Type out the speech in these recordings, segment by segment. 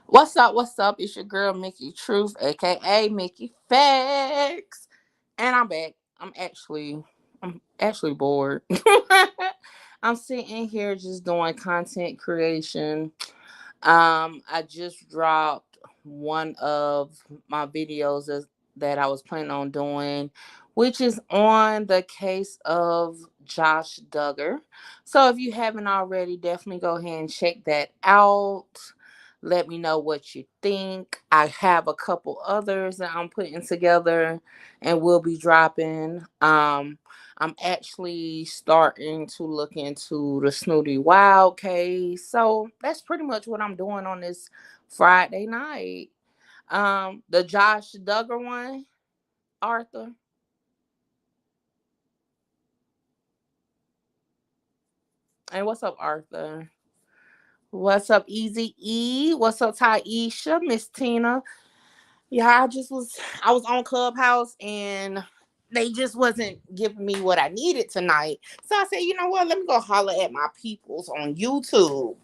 What's up? What's up? It's your girl Mickey Truth, aka Mickey Facts, and I'm back. I'm actually bored. I'm sitting here just doing content creation. I just dropped one of my videos that I was planning on doing, which is on the case of Josh Duggar. So if you haven't already, definitely go ahead and check that out. Let me know what you think. I have a couple others that I'm putting together and will be dropping. I'm actually starting to look into the Snooty Wild case. So that's pretty much what I'm doing on this Friday night. The Josh Duggar one, Arthur. And what's up, Arthur? What's up, Easy E? What's up, Taisha? Miss Tina? Yeah, I was on Clubhouse and they just wasn't giving me what I needed tonight. So I said, you know what, let me go holler at my peoples on YouTube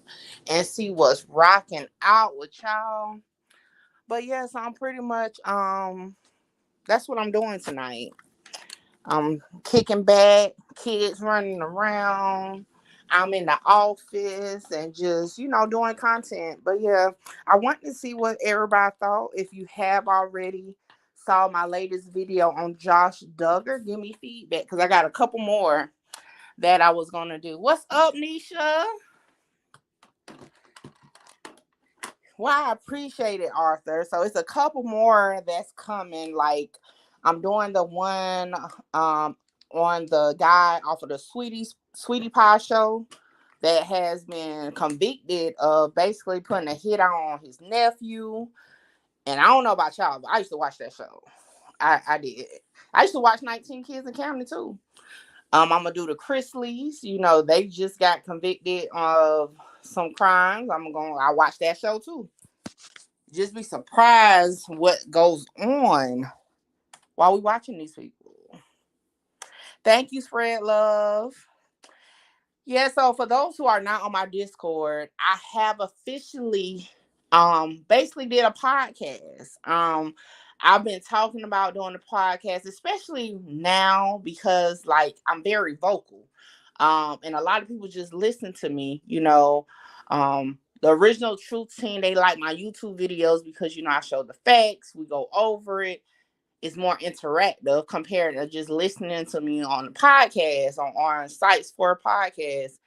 and see what's rocking out with y'all. But yes, I'm pretty much that's what I'm doing tonight. I'm kicking back, kids running around. I'm in the office and just, doing content. But yeah, I want to see what everybody thought. If you have already saw my latest video on Josh Duggar, give me feedback because I got a couple more that I was going to do. What's up, Nisha? Well, I appreciate it, Arthur. So it's a couple more that's coming. Like I'm doing the one on the guy off of the Sweetie Pie show that has been convicted of basically putting a hit on his nephew. And I don't know about y'all, but I used to watch that show. I did. I used to watch 19 Kids and Counting too. I'm gonna do the Chrisleys. They just got convicted of some crimes. I watch that show too. Just be surprised what goes on while we watching these people. Thank you, Spread Love. Yeah, so for those who are not on my Discord, I have officially basically did a podcast. I've been talking about doing a podcast, especially now because like I'm very vocal. And a lot of people just listen to me. The original Truth team, they like my YouTube videos because I show the facts, we go over it. It's more interactive compared to just listening to me on the podcast on sites for podcasts.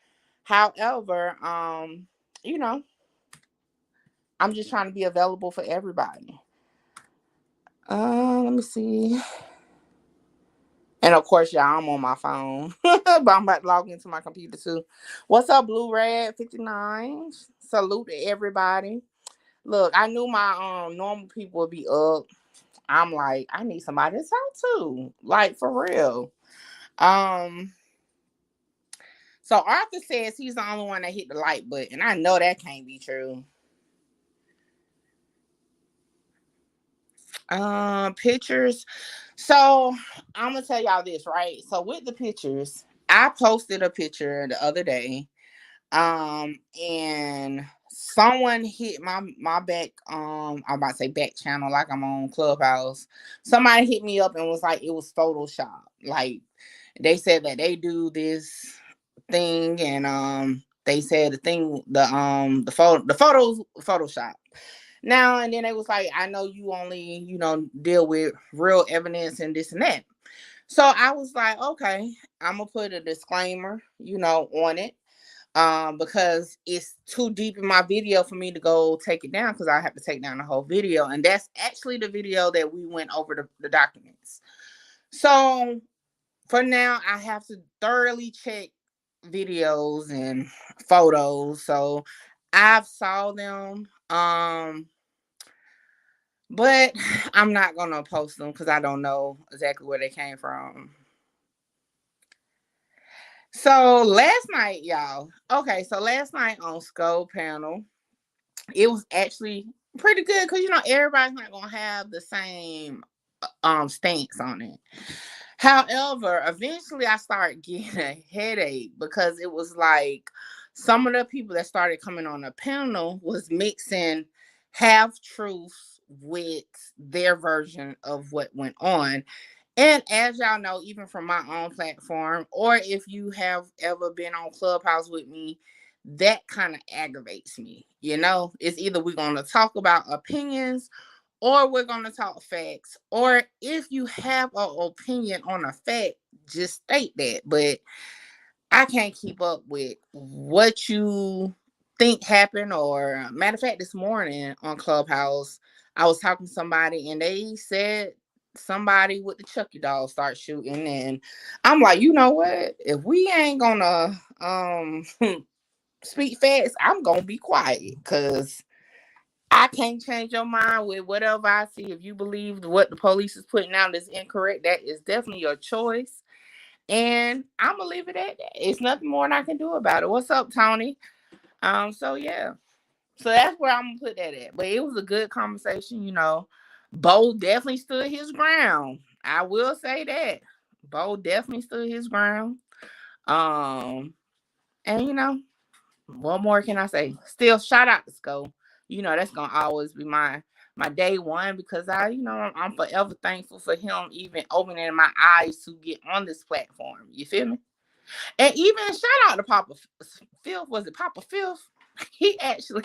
However, you know, I'm just trying to be available for everybody. Let me see. And of course, y'all, I'm on my phone, but I'm about to log into my computer too. What's up, Blue Red 59? Salute to everybody. Look, I knew my normal people would be up. I'm like, I need somebody to talk to, like for real. Um, so Arthur says he's the only one that hit the like button. I know that can't be true. Pictures. So I'm gonna tell y'all this, right? So with the pictures, I posted a picture the other day. And someone hit my back, I'm about to say back channel, like I'm on Clubhouse. Somebody hit me up and was like it was Photoshop. Like they said that they do this thing and they said the photos Photoshop. Now and then they was like, I know you only, deal with real evidence and this and that. So I was like, okay, I'm gonna put a disclaimer, on it. Because it's too deep in my video for me to go take it down because I have to take down the whole video. And that's actually the video that we went over the documents. So for now, I have to thoroughly check videos and photos. So I've saw them. But I'm not gonna post them because I don't know exactly where they came from. So last night, y'all. Okay, so last night on Skull Panel, it was actually pretty good because everybody's not gonna have the same stance on it. However, eventually I started getting a headache because it was like some of the people that started coming on the panel was mixing have truth with their version of what went on. And as y'all know, even from my own platform, or if you have ever been on Clubhouse with me, that kind of aggravates me. It's either we're going to talk about opinions or we're going to talk facts. Or if you have an opinion on a fact, just state that. But I can't keep up with what you think happened. Or matter of fact, this morning on Clubhouse, I was talking to somebody and they said somebody with the Chucky doll start shooting, and I'm like, you know what? If we ain't gonna speak facts, I'm gonna be quiet because I can't change your mind with whatever I see. If you believe what the police is putting out is incorrect, that is definitely your choice. And I'm gonna leave it at that. It's nothing more than I can do about it. What's up, Tony? So yeah. So that's where I'm gonna put that at. But it was a good conversation. Bo definitely stood his ground. I will say that. Bo definitely stood his ground. Um, and what more can I say? Still shout out to Sco. That's gonna always be my day one, because I'm forever thankful for him even opening my eyes to get on this platform. You feel me? And even shout out to Papa Filth. Was it Papa Filth? He actually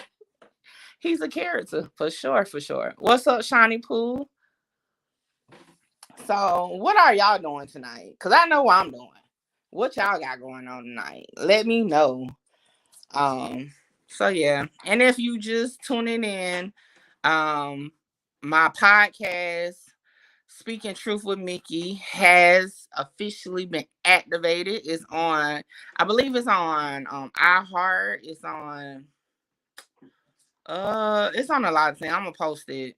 he's a character for sure, for sure. What's up, Shiny Pooh? So what are y'all doing tonight? Cause I know what I'm doing. What y'all got going on tonight? Let me know. Um, so yeah. And if you just tuning in, um, my podcast, Speaking Truth with Mickey, has officially been activated. I believe it's on iHeart. It's on a lot of things. I'm gonna post it.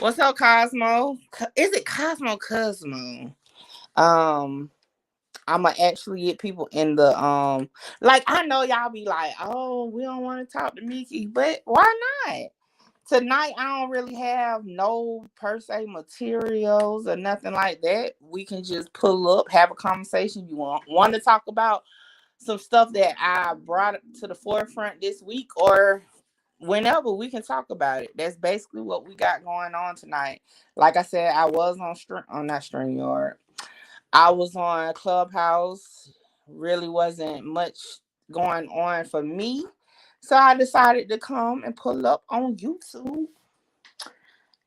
What's up, Cosmo? Is it Cosmo Cosmo? Um, I'm gonna actually get people in the like, I know y'all be like, oh, we don't want to talk to Mickey, but why not? Tonight I don't really have no per se materials or nothing like that. We can just pull up, have a conversation. You want to talk about some stuff that I brought to the forefront this week, or whenever, we can talk about it. That's basically what we got going on tonight. Like I said, I was on not StreamYard. I was on Clubhouse. Really wasn't much going on for me. So I decided to come and pull up on YouTube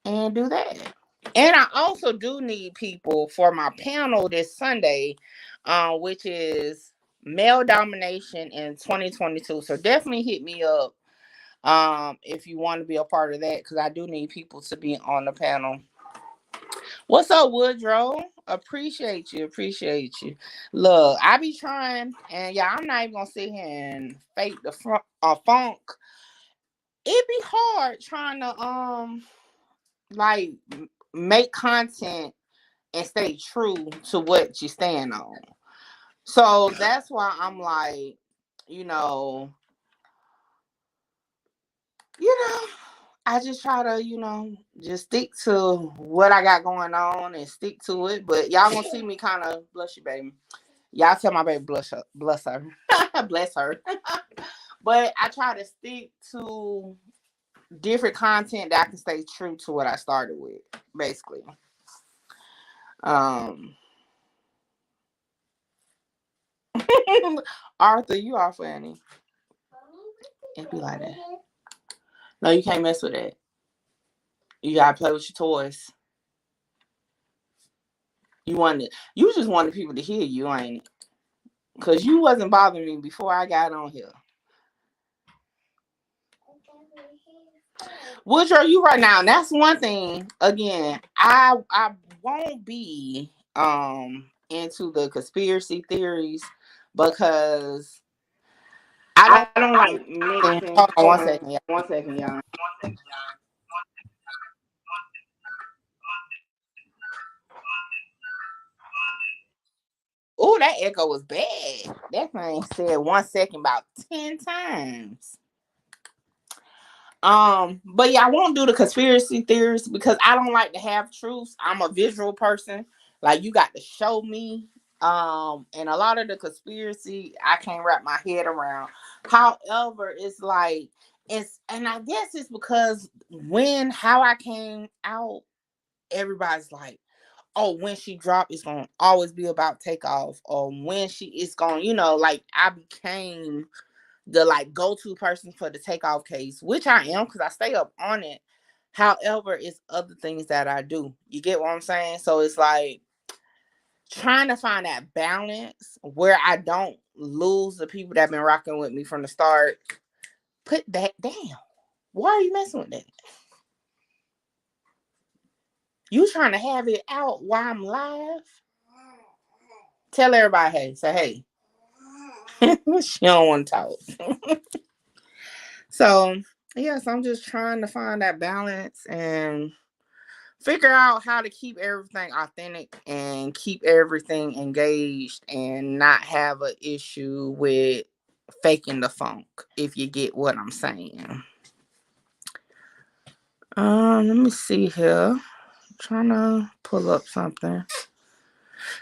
and do that. And I also do need people for my panel this Sunday, which is male domination in 2022. So definitely hit me up if you want to be a part of that, because I do need people to be on the panel. What's up, Woodrow? Appreciate you. Appreciate you. Look, I be trying, and yeah, I'm not even gonna sit here and fake the funk. It be hard trying to like make content and stay true to what you stand on. So that's why I'm like, you know, you know, I just try to, just stick to what I got going on and stick to it. But y'all gonna see me kind of bless you, baby. Y'all tell my baby bless her, bless her. But I try to stick to different content that I can stay true to what I started with, basically. Um, Arthur, you are funny. It be like that. No, you can't mess with that. You gotta play with your toys. You just wanted people to hear you, ain't it? Cause you wasn't bothering me before I got on here. Woodrow, you right now. That's one thing. Again, I won't be into the conspiracy theories because I don't I don't like like mixing. mixing. Hold on Hold one on second, yeah. one second, y'all. Oh, that echo was bad. That thing said 1 second about 10 times. But yeah, I won't do the conspiracy theories because I don't like to have truths. I'm a visual person. Like, you got to show me. And a lot of the conspiracy I can't wrap my head around. However, it's like and I guess it's because how I came out, everybody's like, oh, when she dropped, it's gonna always be about Takeoff, or when she is gonna, like I became the like go-to person for the Takeoff case, which I am because I stay up on it. However, it's other things that I do. You get what I'm saying? So it's like trying to find that balance where I don't lose the people that have been rocking with me from the start. Put that down. Why are you messing with that? You trying to have it out while I'm live? Tell everybody, hey, say hey. She don't want to talk. So, yes, I'm just trying to find that balance and figure out how to keep everything authentic and keep everything engaged and not have an issue with faking the funk, if you get what I'm saying. Let me see here. I'm trying to pull up something.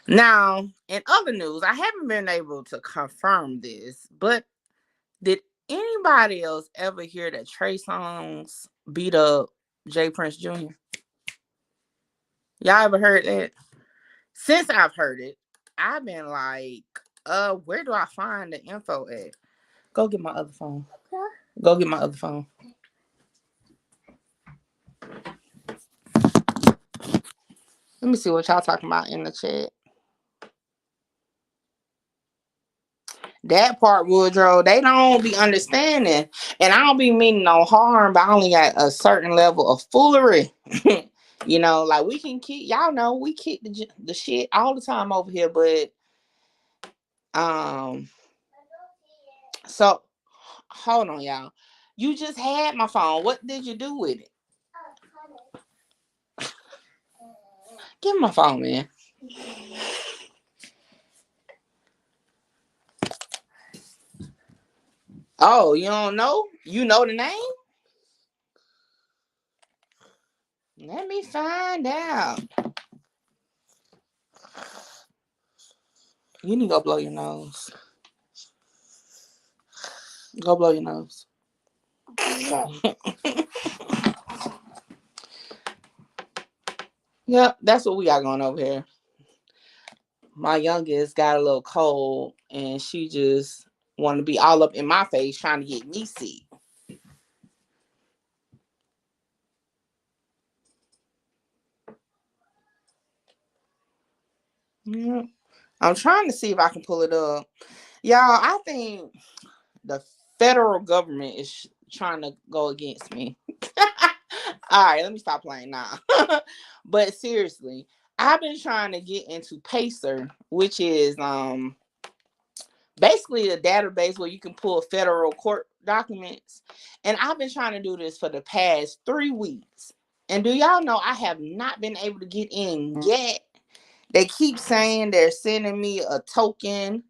Now, in other news, I haven't been able to confirm this, but did anybody else ever hear that Trey Songz beat up J Prince Jr.? Y'all ever heard that? Since I've heard it, I've been like, where do I find the info at? Go get my other phone. Go get my other phone. Let me see what y'all talking about in the chat. That part, Woodrow, they don't be understanding. And I don't be meaning no harm, but I only got a certain level of foolery. Like we can keep, y'all know, we keep the shit all the time over here, but so hold on, y'all. You just had my phone. What did you do with it? Give me my phone, man. Oh, you don't know? You know the name? Let me find out. You need to go blow your nose. Go blow your nose. Yep, that's what we got going over here. My youngest got a little cold, and she just want to be all up in my face trying to get me sick. Yeah. I'm trying to see if I can pull it up. Y'all, I think the federal government is trying to go against me. All right, let me stop playing now. But seriously, I've been trying to get into Pacer, which is basically a database where you can pull federal court documents. And I've been trying to do this for the past 3 weeks. And do y'all know I have not been able to get in yet? They keep saying they're sending me a token.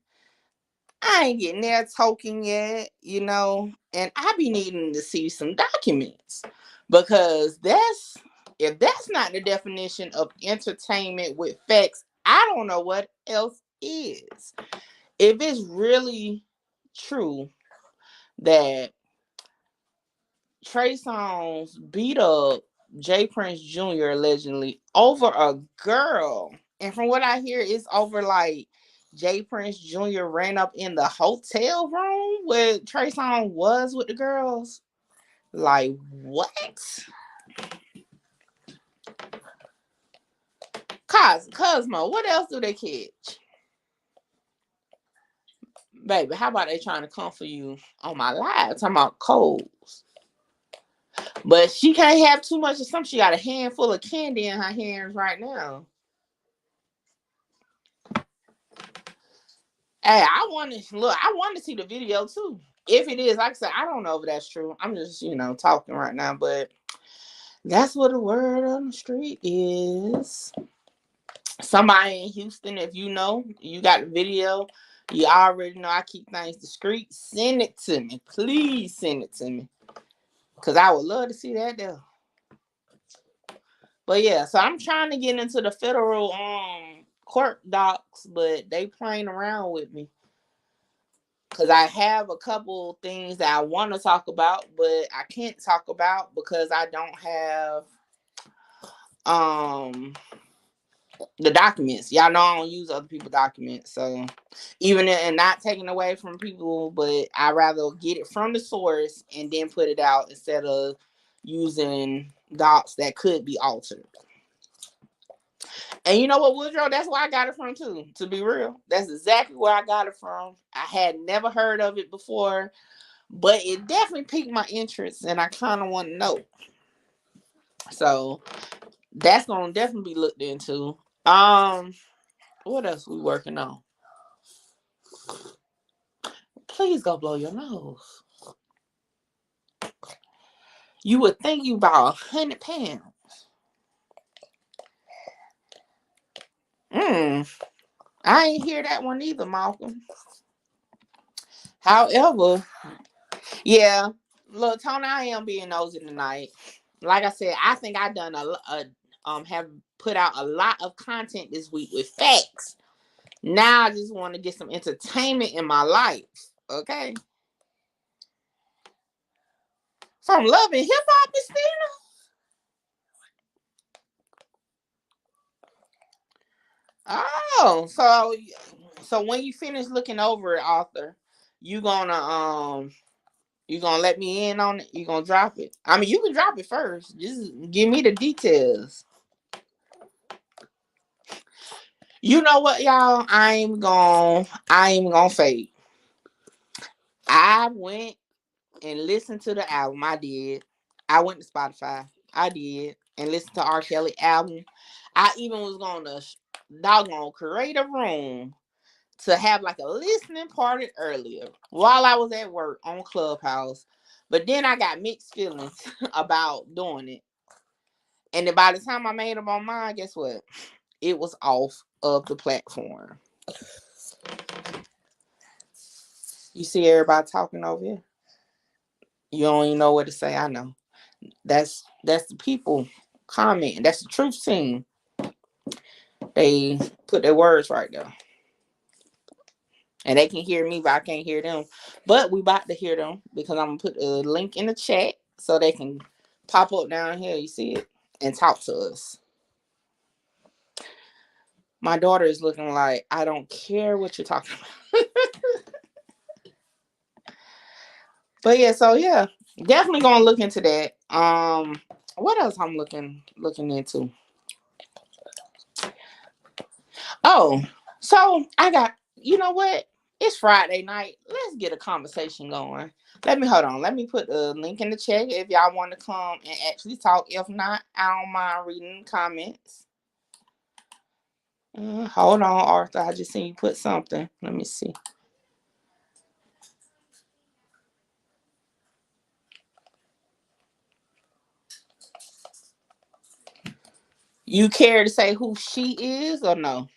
I ain't getting that token yet, and I be needing to see some documents because if that's not the definition of entertainment with facts, I don't know what else is. If it's really true that Trey Songz beat up J Prince Jr. allegedly over a girl, and from what I hear, it's over like J Prince Jr. ran up in the hotel room where Trey Songz was with the girls. Like what? Cosmo, what else do they catch? Baby, how about they trying to come for you on my live? Talking about colds. But she can't have too much of something. She got a handful of candy in her hands right now. Hey, I want to see the video too. If it is, like I said, I don't know if that's true. I'm just, talking right now, but that's what the word on the street is. Somebody in Houston, if you know, you got the video, you already know I keep things discreet. Send it to me. Please send it to me. Because I would love to see that there. But yeah, so I'm trying to get into the federal court docs, but they playing around with me. because I have a couple things that I want to talk about, but I can't talk about because I don't have um the documents. Y'all know I don't use other people's documents, so even and not taking away from people, but I rather get it from the source and then put it out instead of using docs that could be altered. And you know what, Woodrow? That's where I got it from too. To be real, that's exactly where I got it from. I had never heard of it before, but it definitely piqued my interest, and I kind of want to know. So that's gonna definitely be looked into. What else we working on? Please go blow your nose. You would think you about 100 pounds. I ain't hear that one either, Malcolm. However, yeah, look, Tony, I am being nosy tonight. Like I said, I think I done have put out a lot of content this week with facts. Now I just want to get some entertainment in my life. Okay. From loving hip hop, Christina. Oh, so when you finish looking over it, author, you gonna let me in on it? You gonna drop it? I mean, you can drop it first. Just give me the details. You know what, y'all? I ain't gonna fake. I went and listened to the album. I did. I went to Spotify. I did and listened to R. Kelly album. I even was gonna doggone create a room to have like a listening party earlier while I was at work on Clubhouse. But then I got mixed feelings about doing it. And then by the time I made up my mind, guess what? It was off of the platform. You see everybody talking over here? You don't even know what to say. I know. That's the people commenting. That's the truth team. They put their words right there. And they can hear me, but I can't hear them. But we about to hear them because I'm gonna put a link in the chat so they can pop up down here. You see it and talk to us. My daughter is looking like I don't care what you're talking about. But yeah, so yeah, definitely gonna look into that. What else I'm looking into? Oh, so I got, you know what? It's Friday night. Let's get a conversation going. Let me hold on. Let me put a link in the chat if y'all want to come and actually talk. If not, I don't mind reading comments. Hold on, Arthur. I just seen you put something. Let me see. You care to say who she is or no?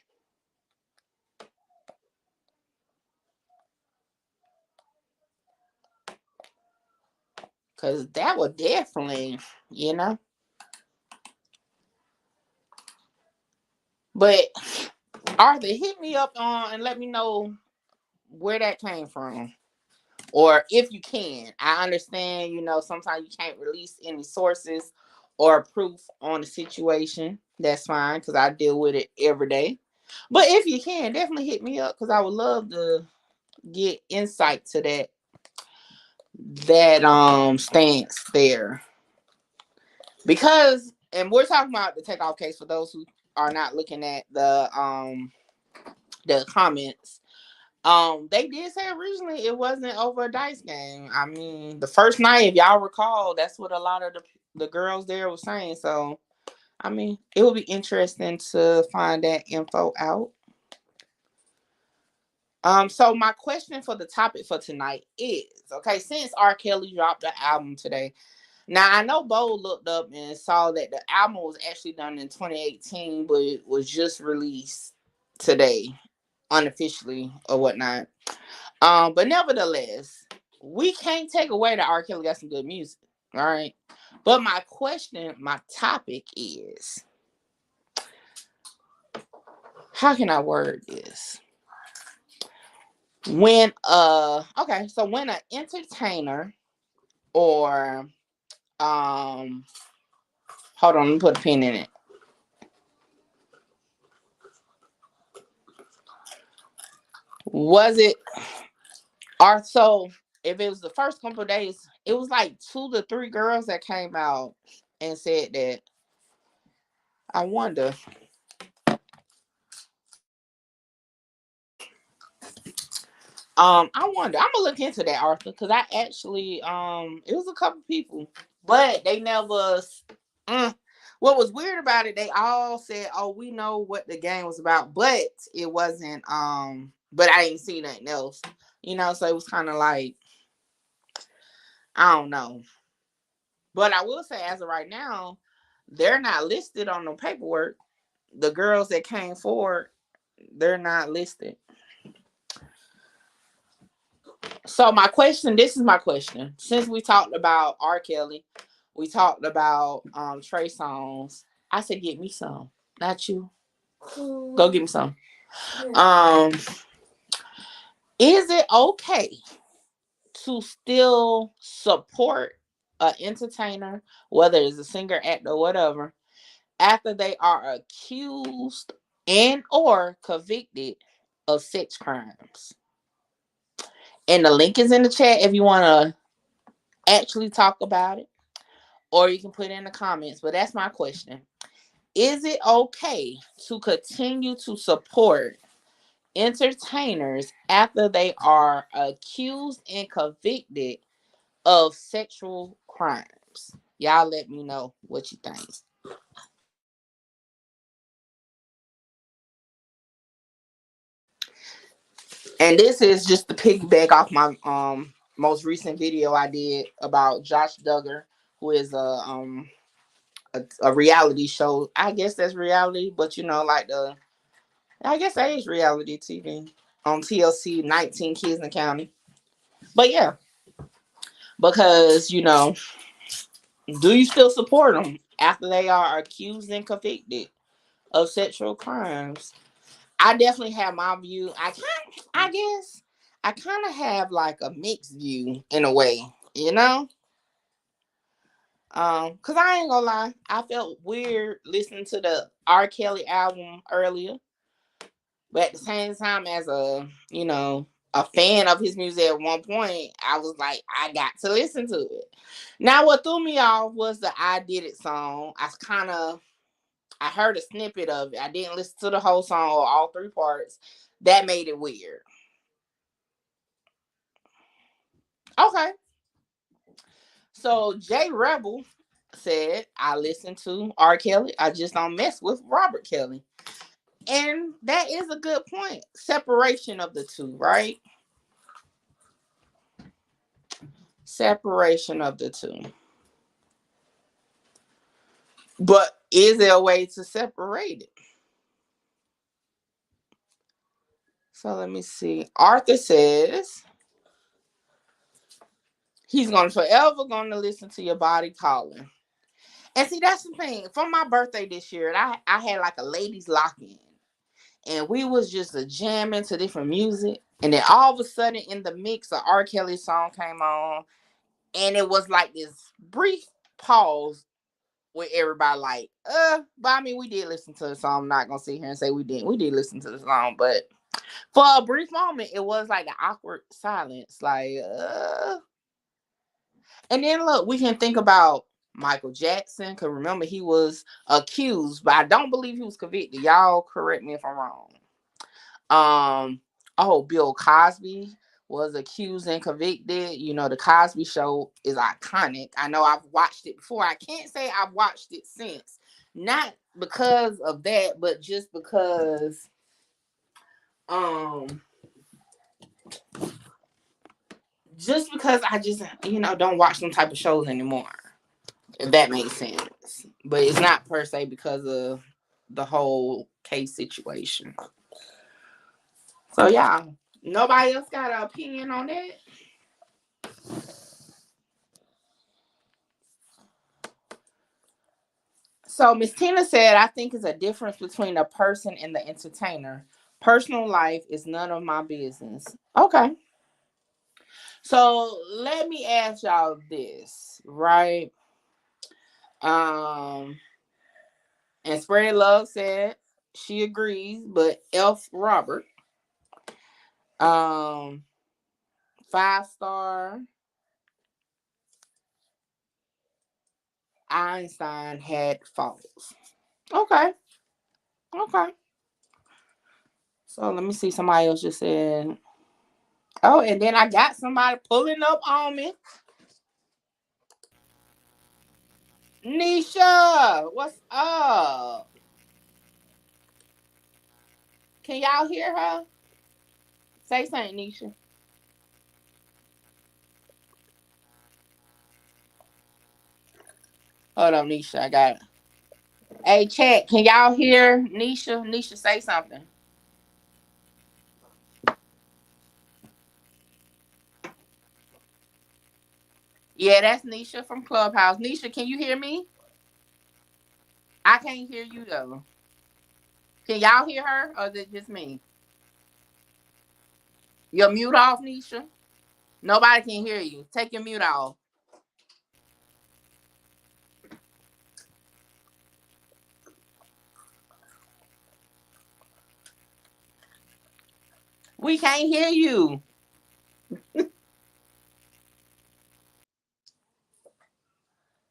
Because that would definitely, you know. But Arthur, hit me up on and let me know where that came from. Or if you can. I understand, sometimes you can't release any sources or proof on the situation. That's fine because I deal with it every day. But if you can, definitely hit me up because I would love to get insight to that stance there. Because and we're talking about the takeoff case for those who are not looking at the comments. They did say originally it wasn't over a dice game. I mean, the first night, if y'all recall, that's what a lot of the girls there were saying. So, I mean, it would be interesting to find that info out. So my question for the topic for tonight is, okay, since R. Kelly dropped the album today, now I know Bo looked up and saw that the album was actually done in 2018, but it was just released today, unofficially or whatnot. But nevertheless, we can't take away that R. Kelly got some good music. All right. But my topic is, how can I word this? when an entertainer or hold on, let me put a pin in it. Was it or so if it was the first couple of days, it was like 2 to 3 girls that came out and said that. I wonder. I wonder. I'm gonna look into that, Arthur, because I actually it was a couple people, but they never. Mm, what was weird about it? They all said, "Oh, we know what the game was about," but it wasn't. But I didn't see nothing else. So it was kind of like I don't know. But I will say, as of right now, they're not listed on the paperwork. The girls that came forward, they're not listed. So this is my question. Since we talked about R. Kelly, we talked about Trey Songz. I said get me some. Not you. Go get me some. Um, is it okay to still support an entertainer, whether it's a singer, actor, whatever, after they are accused and or convicted of sex crimes? And the link is in the chat if you want to actually talk about it, or you can put it in the comments. But that's my question. Is it okay to continue to support entertainers after they are accused and convicted of sexual crimes? Y'all let me know what you think. And this is just to piggyback off my most recent video I did about Josh Duggar, who is a reality show. I guess that's reality, but like I guess that is reality TV on TLC, 19 Kids and County. But yeah, because do you still support them after they are accused and convicted of sexual crimes? I definitely have my view. I guess I kind of have like a mixed view in a way, you know. Cause I ain't gonna lie, I felt weird listening to the R. Kelly album earlier, but at the same time, as a fan of his music at one point, I was like, I got to listen to it. Now, what threw me off was the "I Did It" song. I heard a snippet of it. I didn't listen to the whole song or all 3 parts. That made it weird. Okay. So Jay Rebel said, I listen to R. Kelly. I just don't mess with Robert Kelly. And that is a good point. Separation of the two, right? Separation of the two. But is there a way to separate it? So let me see. Arthur says he's forever gonna listen to your body calling. And see, that's the thing. For my birthday this year, I had like a ladies lock-in. And we was just a jamming to different music. And then all of a sudden in the mix, a R. Kelly song came on. And it was like this brief pause with everybody like, but I mean, we did listen to the song. I'm not gonna sit here and say we didn't. We did listen to the song, but for a brief moment, it was like the awkward silence, like, And then look, we can think about Michael Jackson, because remember he was accused, but I don't believe he was convicted. Y'all correct me if I'm wrong. Bill Cosby was accused and convicted. The Cosby Show is iconic. I know I've watched it before. I can't say I've watched it since. Not because of that, but just because um I just don't watch them type of shows anymore. If that makes sense. But it's not per se because of the whole case situation. So yeah. Nobody else got an opinion on that? So Miss Tina said, I think it's a difference between a person and the entertainer. Personal life is none of my business. Okay. So let me ask y'all this, right? Um, and Spread Love said she agrees, but F Robert, um, 5-star Einstein had faults. Okay. Okay. So let me see. Somebody else just said, oh, and then I got somebody pulling up on me. Nisha, what's up? Can y'all hear her? Say something, Nisha. Hold on, Nisha. I got it. Hey, chat. Can y'all hear Nisha? Nisha, say something. Yeah, that's Nisha from Clubhouse. Nisha, can you hear me? I can't hear you though. Can y'all hear her, or is it just me? Your mute off, Nisha. Nobody can hear you. Take your mute off. We can't hear you.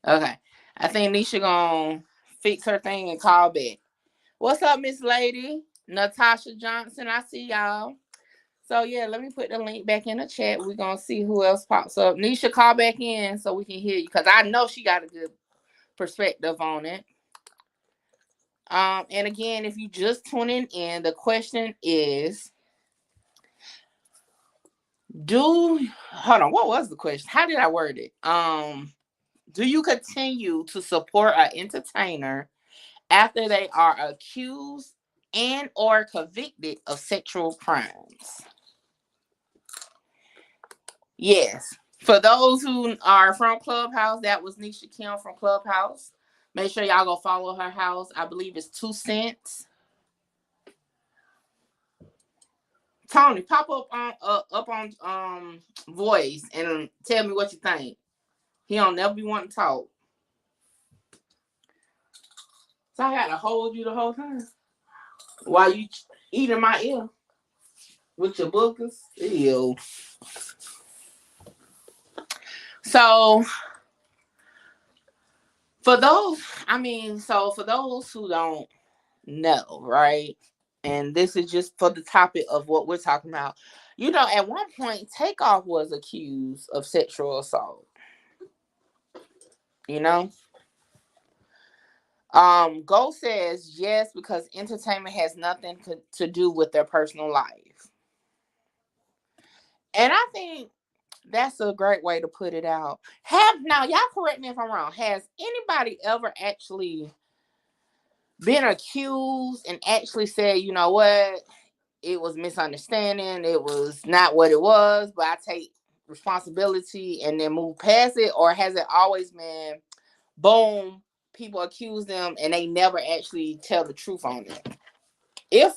Okay. I think Nisha gonna fix her thing and call back. What's up, Miss Lady? Natasha Johnson. I see y'all. So yeah, let me put the link back in the chat. We're gonna see who else pops up. Nisha, call back in so we can hear you. Cause I know she got a good perspective on it. And again, if you just tuning in, the question is, hold on, what was the question? How did I word it? Do you continue to support an entertainer after they are accused and or convicted of sexual crimes? Yes. For those who are from Clubhouse, that was Nisha Kim from Clubhouse. Make sure y'all go follow her house. I believe it's 2 cents. Tony, pop up on voice and tell me what you think. He don't never be wanting to talk. So I gotta hold you the whole time while you eating my ear with your bookers. Ew. So for those who don't know, right? And this is just for the topic of what we're talking about. You know, at one point, Takeoff was accused of sexual assault. You know, Go says yes because entertainment has nothing to do with their personal life, and I think that's a great way to put it out. Now y'all correct me if I'm wrong. Has anybody ever actually been accused and actually said, you know what, it was misunderstanding, it was not what it was, but I take responsibility and then move past it? Or has it always been boom, people accuse them and they never actually tell the truth on it? If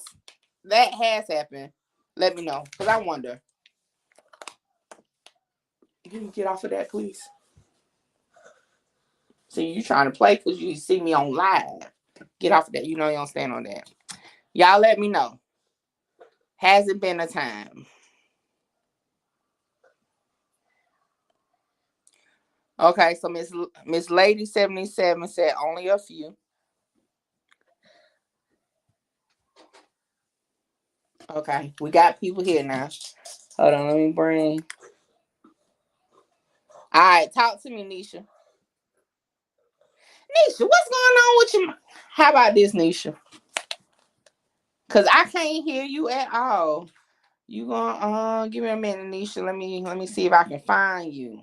that has happened, let me know, because I wonder. Can you get off of that, please? See, you trying to play because you see me on live. Get off of that. You know you don't stand on that. Y'all let me know. Has it been a time? Okay, so Miss Lady 77 said only a few. Okay, we got people here now. Hold on, let me bring. All right, talk to me, Nisha. Nisha, what's going on with you? How about this, Nisha? Cause I can't hear you at all. You gonna give me a minute, Nisha. Let me see if I can find you.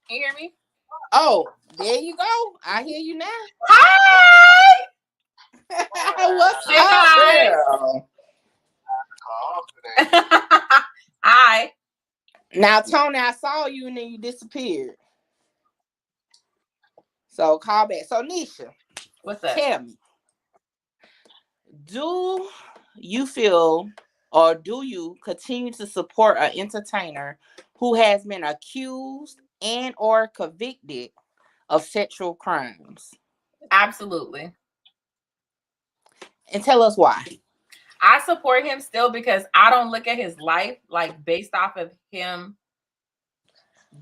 Can you hear me? Oh, there you go. I hear you now. Hi! What's Hey, up, guys. girl? Hi. Now, Tony, I saw you and then you disappeared. So call back. So Nisha, What's up? tell me, do you feel or do you continue to support an entertainer who has been accused and or convicted of sexual crimes? Absolutely. And tell us why. I support him still because I don't look at his life like based off of him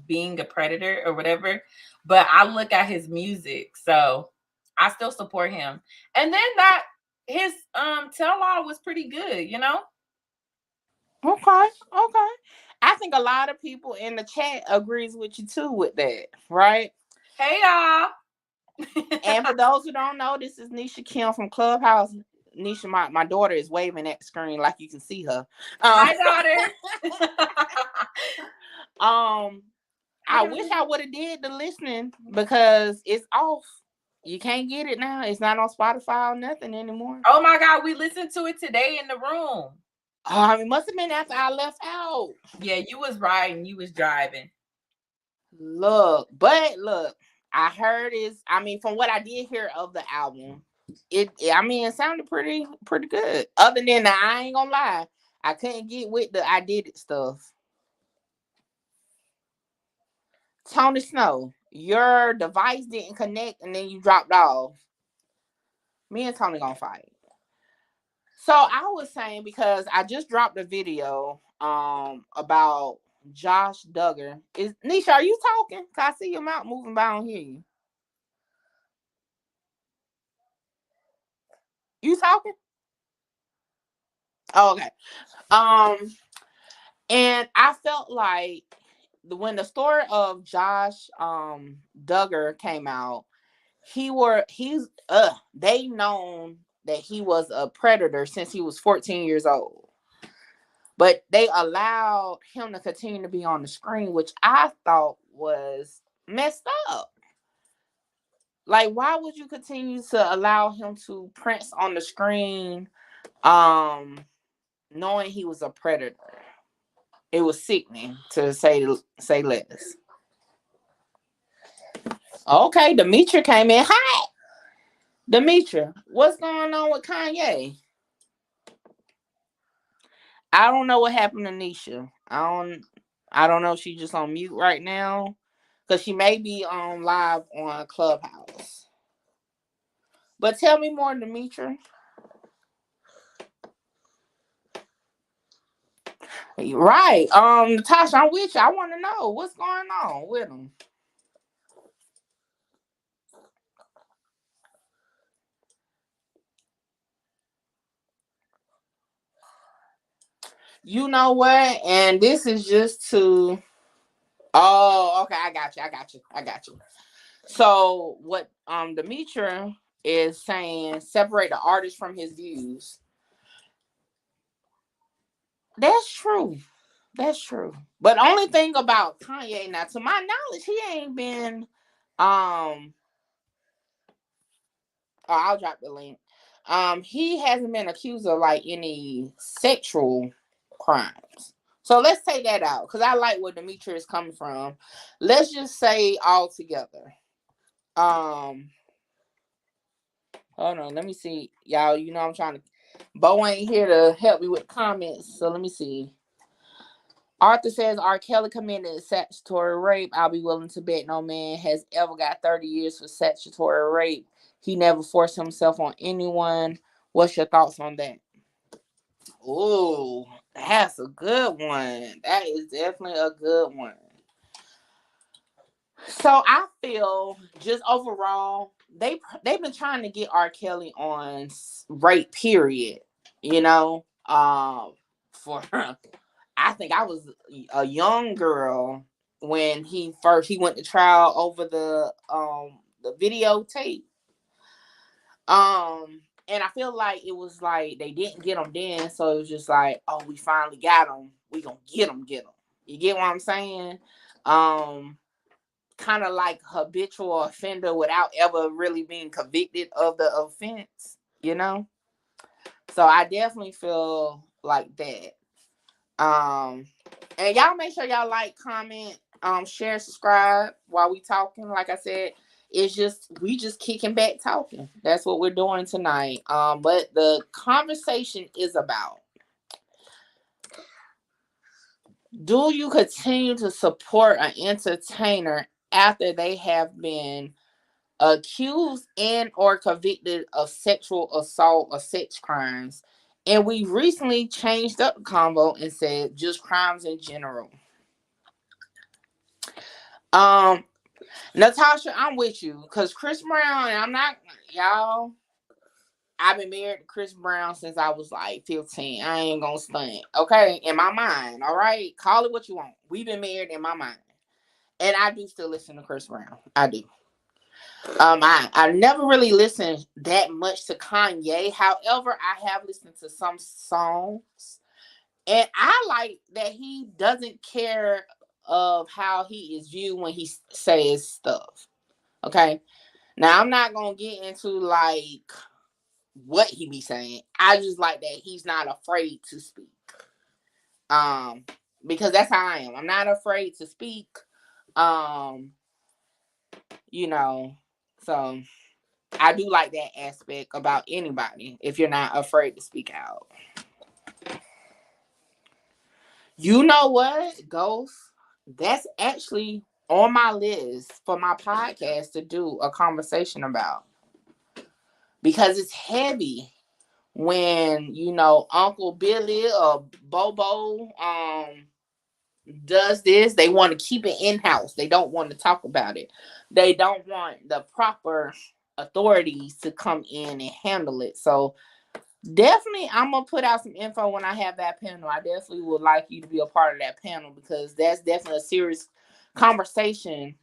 being a predator or whatever, but I look at his music. So I still support him. And then that his tell all was pretty good, you know? Okay, okay. I think a lot of people in the chat agrees with you too with that, right? Hey y'all. And for those who don't know, this is Nisha Kim from Clubhouse. Nisha, my daughter is waving at the screen like you can see her. Hi daughter. Um, I wish I would have did the listening because it's off. You can't get it now. It's not on Spotify or nothing anymore. Oh my God, we listened to it today in the room. It must have been after I left out. Yeah, you was riding, you was driving. Look, I heard is, I mean, from what I did hear of the album, I mean, it sounded pretty good. Other than that, I ain't gonna lie, I couldn't get with the I did it stuff. Tony Snow, your device didn't connect and then you dropped off. Me and Tony gonna fight. So I was saying because I just dropped a video about Josh Duggar. Is Nisha, are you talking? Cause I see your mouth moving, but I don't hear you. You talking? Oh, okay. Um, and I felt like when the story of Josh Duggar came out, they known that he was a predator since he was 14 years old. But they allowed him to continue to be on the screen, which I thought was messed up. Like, why would you continue to allow him to prance on the screen, knowing he was a predator? It was sickening to say less. Okay, Demetria came in hot. Demetria, what's going on with Kanye? I don't know what happened to Nisha. I don't know if she's just on mute right now. Cause she may be on live on Clubhouse. But tell me more, Demetria. Right. Natasha, I'm with you. I want to know what's going on with him. You know what? And this is just to. Oh, okay. I got you. So what Demetria is saying, separate the artist from his views. That's true. That's true. But only thing about Kanye now, to my knowledge, he ain't been oh, I'll drop the link. He hasn't been accused of like any sexual crimes. So let's take that out because I like where Demetria is coming from. Let's just say all together. Um, Hold on, let me see, y'all. You know I'm trying to. Bo ain't here to help me with comments, so let me see. Arthur says R. Kelly committed statutory rape. I'll be willing to bet no man has ever got 30 years for statutory rape. He never forced himself on anyone. What's your thoughts on that? Oh, that's a good one. That is definitely a good one. So I feel just overall, they've been trying to get R. Kelly on rape period. You know, for I think I was a young girl when he went to trial over the videotape. And I feel like it was like they didn't get him then, so it was just like, oh, we finally got him. We gonna get him. You get what I'm saying? Um, Kind of like habitual offender without ever really being convicted of the offense. You know? So I definitely feel like that. And y'all make sure y'all like, comment, share, subscribe while we talking. Like I said, It's just we just kicking back talking. That's what we're doing tonight. But the conversation is about, do you continue to support an entertainer after they have been accused and or convicted of sexual assault or sex crimes? And we recently changed up the convo and said just crimes in general. Um, Natasha, I'm with you because Chris Brown, and I'm not, y'all. I've been married to Chris Brown since I was like 15. I ain't gonna stunt. Okay, in my mind, all right. Call it what you want. We've been married in my mind, and I do still listen to Chris Brown. I do. I never really listened that much to Kanye. However, I have listened to some songs, and I like that he doesn't care of how he is viewed when he says stuff. Okay, now I'm not gonna get into like what he be saying. I just like that he's not afraid to speak. Um, because that's how I am. I'm not afraid to speak. Um, you know, so I do like that aspect about anybody. If you're not afraid to speak out, you know what, Ghost? That's actually on my list for my podcast to do a conversation about, because it's heavy when Uncle Billy or Bobo does this. They want to keep it in house. They don't want to talk about it. They don't want the proper authorities to come in and handle it. So definitely I'm gonna put out some info when I have that panel. I definitely would like you to be a part of that panel, because that's definitely a serious conversation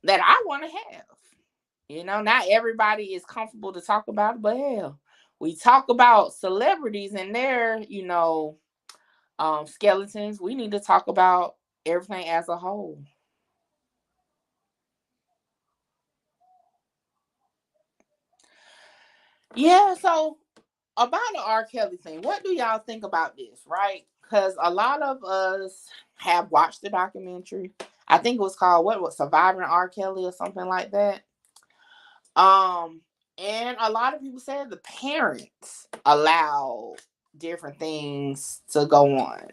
that I want to have. Not everybody is comfortable to talk about it, but hell, we talk about celebrities and their, skeletons. We need to talk about everything as a whole. Yeah, so about the R. Kelly thing, what do y'all think about this, right? Because a lot of us have watched the documentary. I think it was called, what was Surviving R. Kelly or something like that. Um, and a lot of people said the parents allow different things to go on.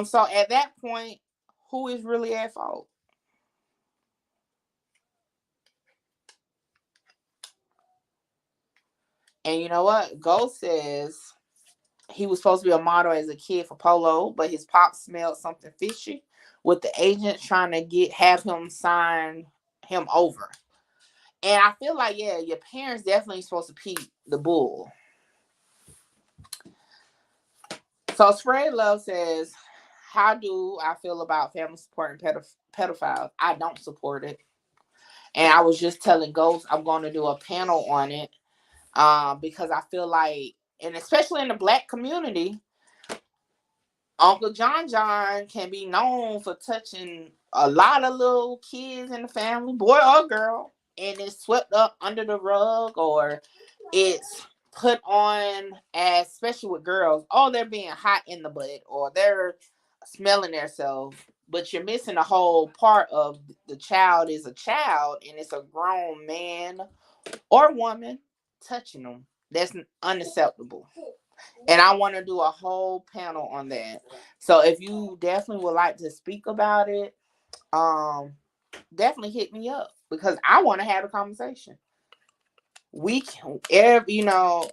So at that point, who is really at fault? And you know what? Ghost says he was supposed to be a model as a kid for Polo, but his pop smelled something fishy with the agent trying to have him sign him over. And I feel like, yeah, your parents definitely supposed to peep the bull. So Spray Love says, how do I feel about family supporting pedophiles? I don't support it. And I was just telling Ghost I'm going to do a panel on it, because I feel like, and especially in the Black community, Uncle John can be known for touching a lot of little kids in the family, boy or girl, and it's swept up under the rug, or it's put on as, especially with girls, oh, they're being hot in the butt, or they're smelling themselves. But you're missing the whole part of the child is a child, and it's a grown man or woman touching them. That's unacceptable. And I want to do a whole panel on that. So if you definitely would like to speak about it, um, definitely hit me up, because I want to have a conversation. We can, oh,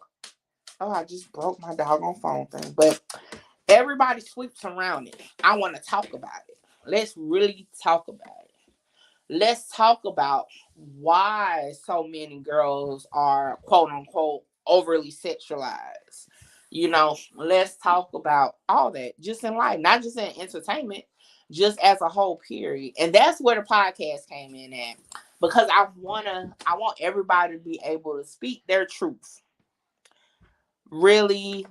I just broke my doggone phone thing, but everybody sweeps around it. I want to talk about it. Let's really talk about it. Let's talk about why so many girls are quote unquote overly sexualized. Let's talk about all that just in life, not just in entertainment, just as a whole period. And that's where the podcast came in at, because I want everybody to be able to speak their truth. Really,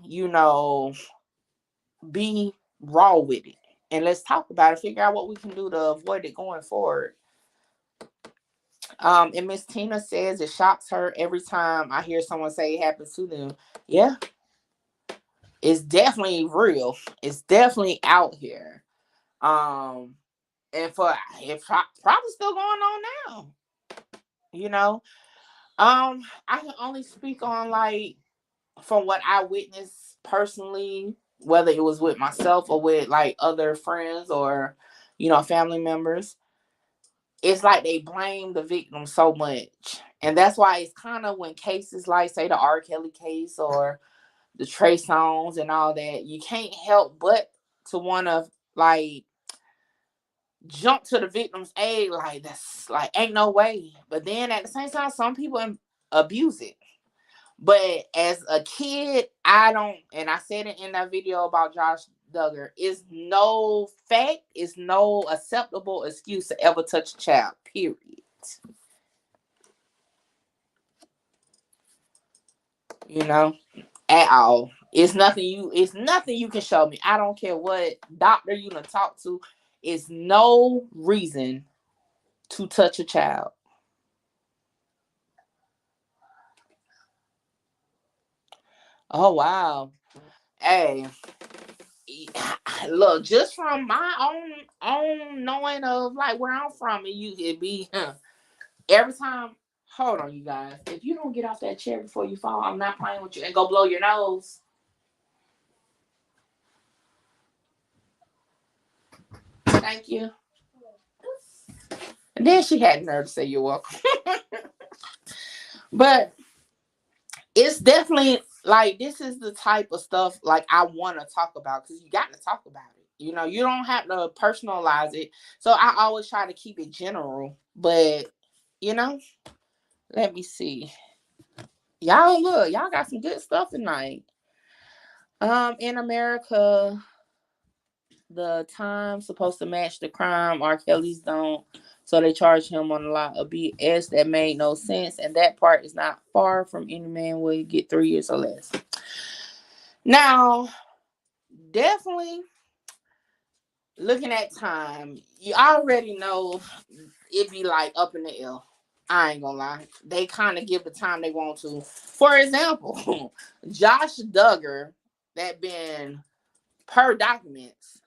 be raw with it. And let's talk about it, figure out what we can do to avoid it going forward. And Miss Tina says it shocks her every time I hear someone say it happens to them. Yeah, it's definitely real. It's definitely out here. Um, And for it probably still going on now. You know, I can only speak on like from what I witnessed personally, whether it was with myself or with like other friends or family members. It's like they blame the victim so much, and that's why it's kind of when cases like say the R. Kelly case or the Trey Songz and all that, you can't help but to want to like jump to the victim's aid, like that's like ain't no way. But then at the same time, some people abuse it. But as a kid, I don't, and I said it in that video about Josh Duggar, it's no fact, it's no acceptable excuse to ever touch a child, period. You know, at all. It's nothing you can show me. I don't care what doctor you done talk to. It's no reason to touch a child. Oh wow. Hey, look, just from my own knowing of like where I'm from, and you it be every time. Hold on, you guys. If you don't get off that chair before you fall, I'm not playing with you. And go blow your nose. Thank you. And then she had nerve to say you're welcome. But it's definitely like this is the type of stuff like I want to talk about because you got to talk about it. You don't have to personalize it. So I always try to keep it general. But you know, let me see. Y'all look, y'all got some good stuff tonight. In America, the time supposed to match the crime. R. Kelly's don't. So they charge him on a lot of BS that made no sense. And that part is not far from any man will get 3 years or less. Now, definitely looking at time, you already know it be like up in the air. I ain't gonna lie. They kind of give the time they want to. For example, Josh Duggar, that been per documents,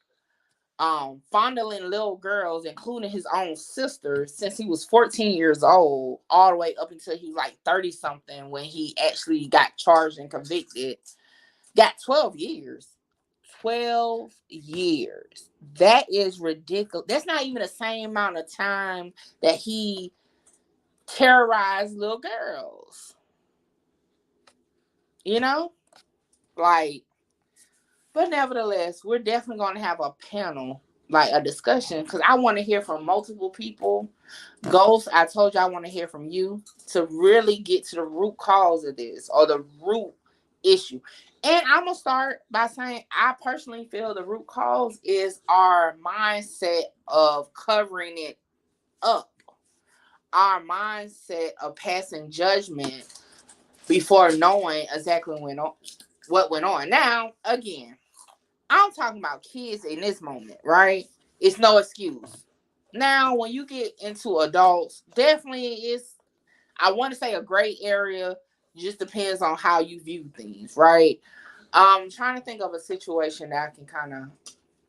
fondling little girls, including his own sister, since he was 14 years old, all the way up until he was like 30 something when he actually got charged and convicted, got 12 years. 12 years. That is ridiculous. That's not even the same amount of time that he terrorized little girls. You know? Like, but nevertheless, we're definitely going to have a panel, like a discussion, because I want to hear from multiple people. Ghost, I told you I want to hear from you to really get to the root cause of this or the root issue. And I'm going to start by saying I personally feel the root cause is our mindset of covering it up, our mindset of passing judgment before knowing exactly what went on. Now, again, I'm talking about kids in this moment, right? It's no excuse. Now, when you get into adults, definitely it's, I want to say a gray area, just depends on how you view things, right? I'm trying to think of a situation that I can kind of,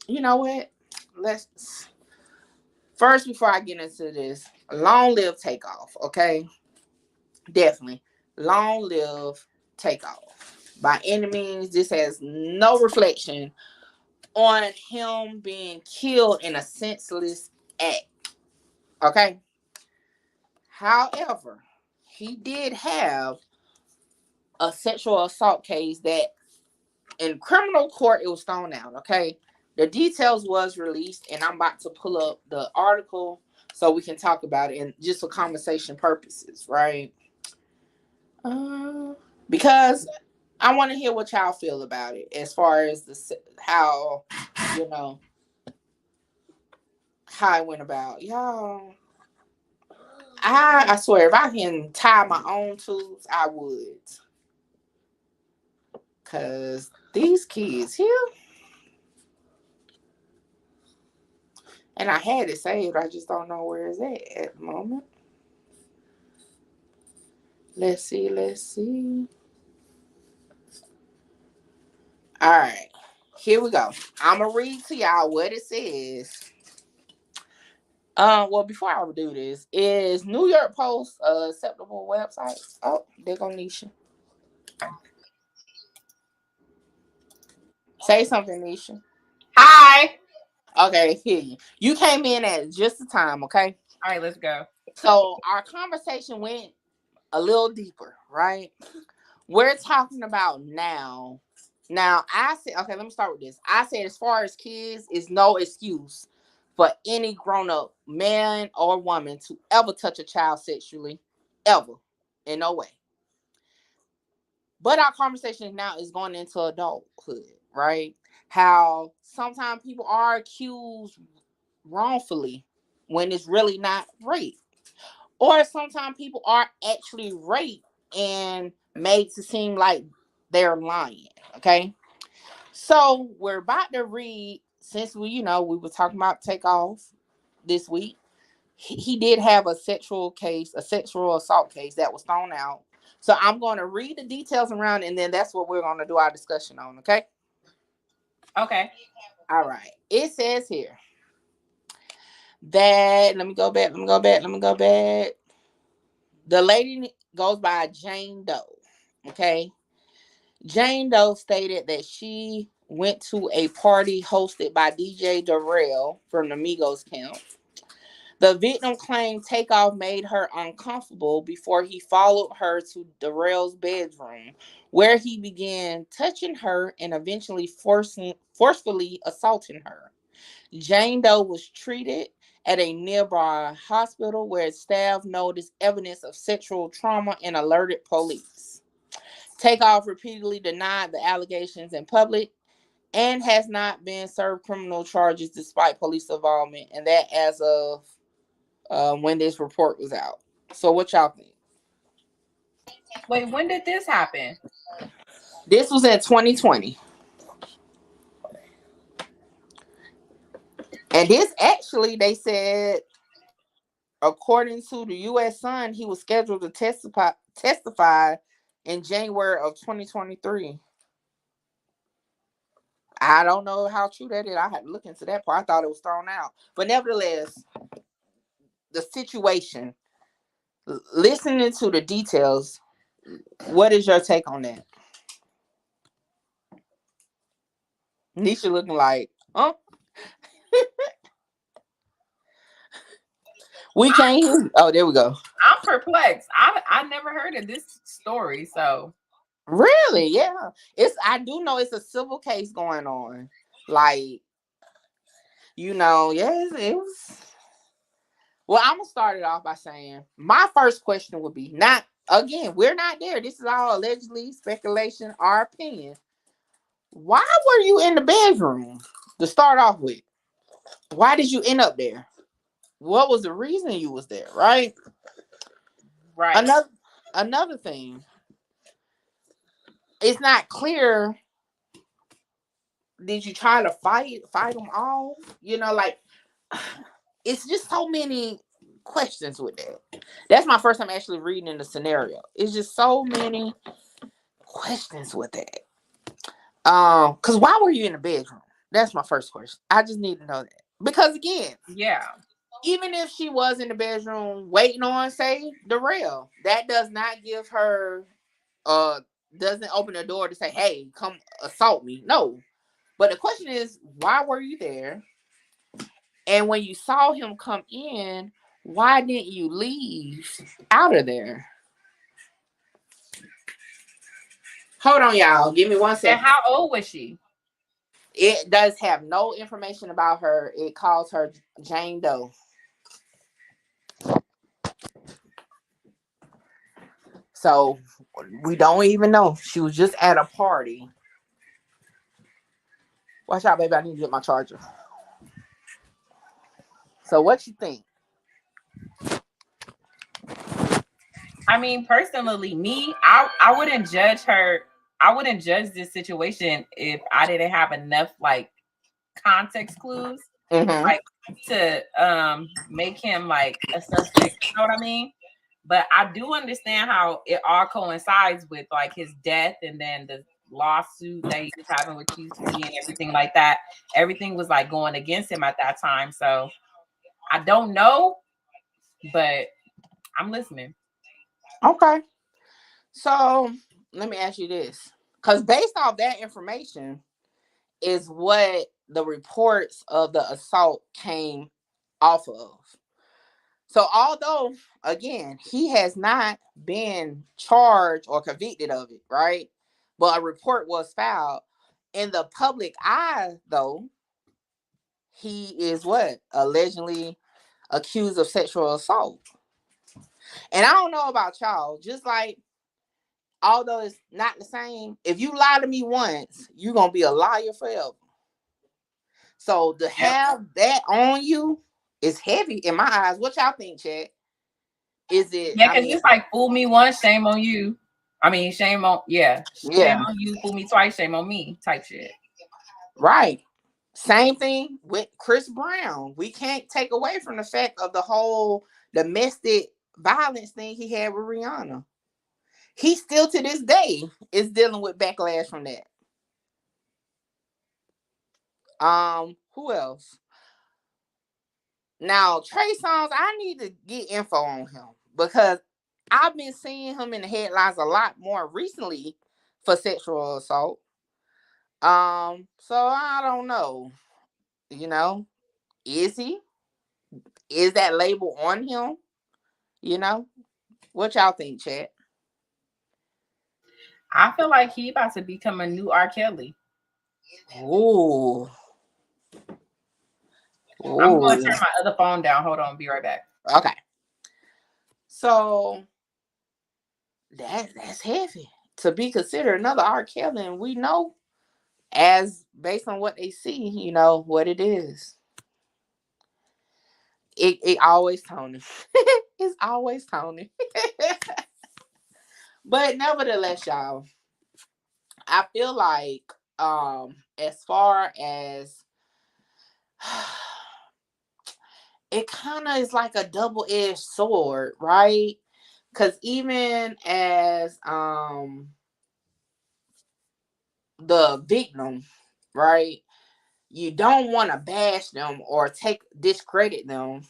you know what? Let's first, before I get into this, long live Takeoff, okay? Definitely. Long live Takeoff. By any means, this has no reflection on him being killed in a senseless act. Okay. However, he did have a sexual assault case that in criminal court it was thrown out. Okay. The details was released, and I'm about to pull up the article so we can talk about it and just for conversation purposes, right? Uh, because I want to hear what y'all feel about it as far as how you know how I went about. Y'all, I swear, if I can tie my own tools, I would. Cause these kids here, and I had it saved, I just don't know where it's at the moment. Let's see, let's see. All right, here we go. I'm gonna read to y'all what it says. Well, before I do this, is New York Post a acceptable website? Oh, they're gonna Nisha. Say something, Nisha. Hi. Okay, hear you. You came in at just the time, okay? All right, let's go. So our conversation went a little deeper, right? We're talking about now. Now, I said, okay, let me start with this. I said, as far as kids, is no excuse for any grown up man or woman to ever touch a child sexually, ever, in no way. But our conversation now is going into adulthood, right? How sometimes people are accused wrongfully when it's really not rape. Or sometimes people are actually raped and made to seem like they're lying. Okay. So we're about to read, since we were talking about Takeoff this week. He did have a sexual assault case that was thrown out. So I'm going to read the details around, and then that's what we're going to do our discussion on. Okay. Okay. All right. It says here that, let me go back. The lady goes by Jane Doe. Okay. Jane Doe stated that she went to a party hosted by DJ Darrell from the Migos camp. The victim claimed Takeoff made her uncomfortable before he followed her to Darrell's bedroom, where he began touching her and eventually forcefully assaulting her. Jane Doe was treated at a nearby hospital where staff noticed evidence of sexual trauma and alerted police. Takeoff repeatedly denied the allegations in public and has not been served criminal charges despite police involvement, and that as of when this report was out. So, what y'all think? Wait, when did this happen? This was in 2020, and this actually, they said, according to the U.S. Sun, he was scheduled to testify in January of 2023. I don't know how true that is. I had to look into that part. I thought it was thrown out. But nevertheless, the situation, listening to the details, what is your take on that? Nisha looking like, huh? We can't hear you. Oh, there we go. I'm perplexed. I never heard of this story. So Really? Yeah. I do know it's a civil case going on. Like, yes, it was. Well, I'm gonna start it off by saying my first question would be, not again, we're not there. This is all allegedly speculation, our opinion. Why were you in the bedroom to start off with? Why did you end up there? What was the reason you was there, right? right. Another thing, it's not clear. Did you try to fight them all? Like, it's just so many questions with that. That's my first time actually reading in the scenario. It's just so many questions with that. Because why were you in the bedroom? That's my first question. I just need to know that. Because again, Yeah. even if she was in the bedroom waiting on, say, Darrell, that does not give her doesn't open the door to say, hey, come assault me. No. But the question is, why were you there? And when you saw him come in, why didn't you leave out of there? Hold on, y'all. Give me one And second. how old was she? It does have no information about her. It calls her Jane Doe. So we don't even know. She was just at a party. Watch out, baby. I need to get my charger. So what you think? I mean, personally, me, I wouldn't judge her. I wouldn't judge this situation if I didn't have enough like context clues, Mm-hmm. like to make him like a suspect. You know what I mean? But I do understand how it all coincides with like his death and then the lawsuit that he was having with QC and everything like that. Everything was like going against him at that time. So I don't know, but I'm listening. Okay. So let me ask you this. Because based off that information is what the reports of the assault came off of. So although again, he has not been charged or convicted of it, right? But a report was filed. In the public eye, though, he is what? Allegedly accused of sexual assault. And I don't know about y'all, just like although it's not the same, if you lie to me once, you're gonna be a liar forever. So to Yep. have that on you is heavy in my eyes. What y'all think, Chad? Is it? Yeah, I because mean, it's like fool me once, shame on you. I mean, shame yeah, on you, fool me twice, shame on me, type shit. right. Same thing with Chris Brown. We can't take away from the fact of the whole domestic violence thing he had with Rihanna. He still to this day is dealing with backlash from that. Who else? Now, Trey Songz, I need to get info on him because I've been seeing him in the headlines a lot more recently for sexual assault. So I don't know. You know, is he? Is that label on him? You know, what y'all think, Chad? I feel like he about to become a new R. Kelly. Ooh, I'm going to ooh. turn my other phone down. Hold on, be right back. Okay, so that's heavy to be considered another R. Kelly, and we know as based on what they see, you know what it is. It always Tony. It's always Tony. But nevertheless, y'all, I feel like as far as it kind of is like a double-edged sword, right? Because even as the victim, right, you don't want to bash them or take discredit them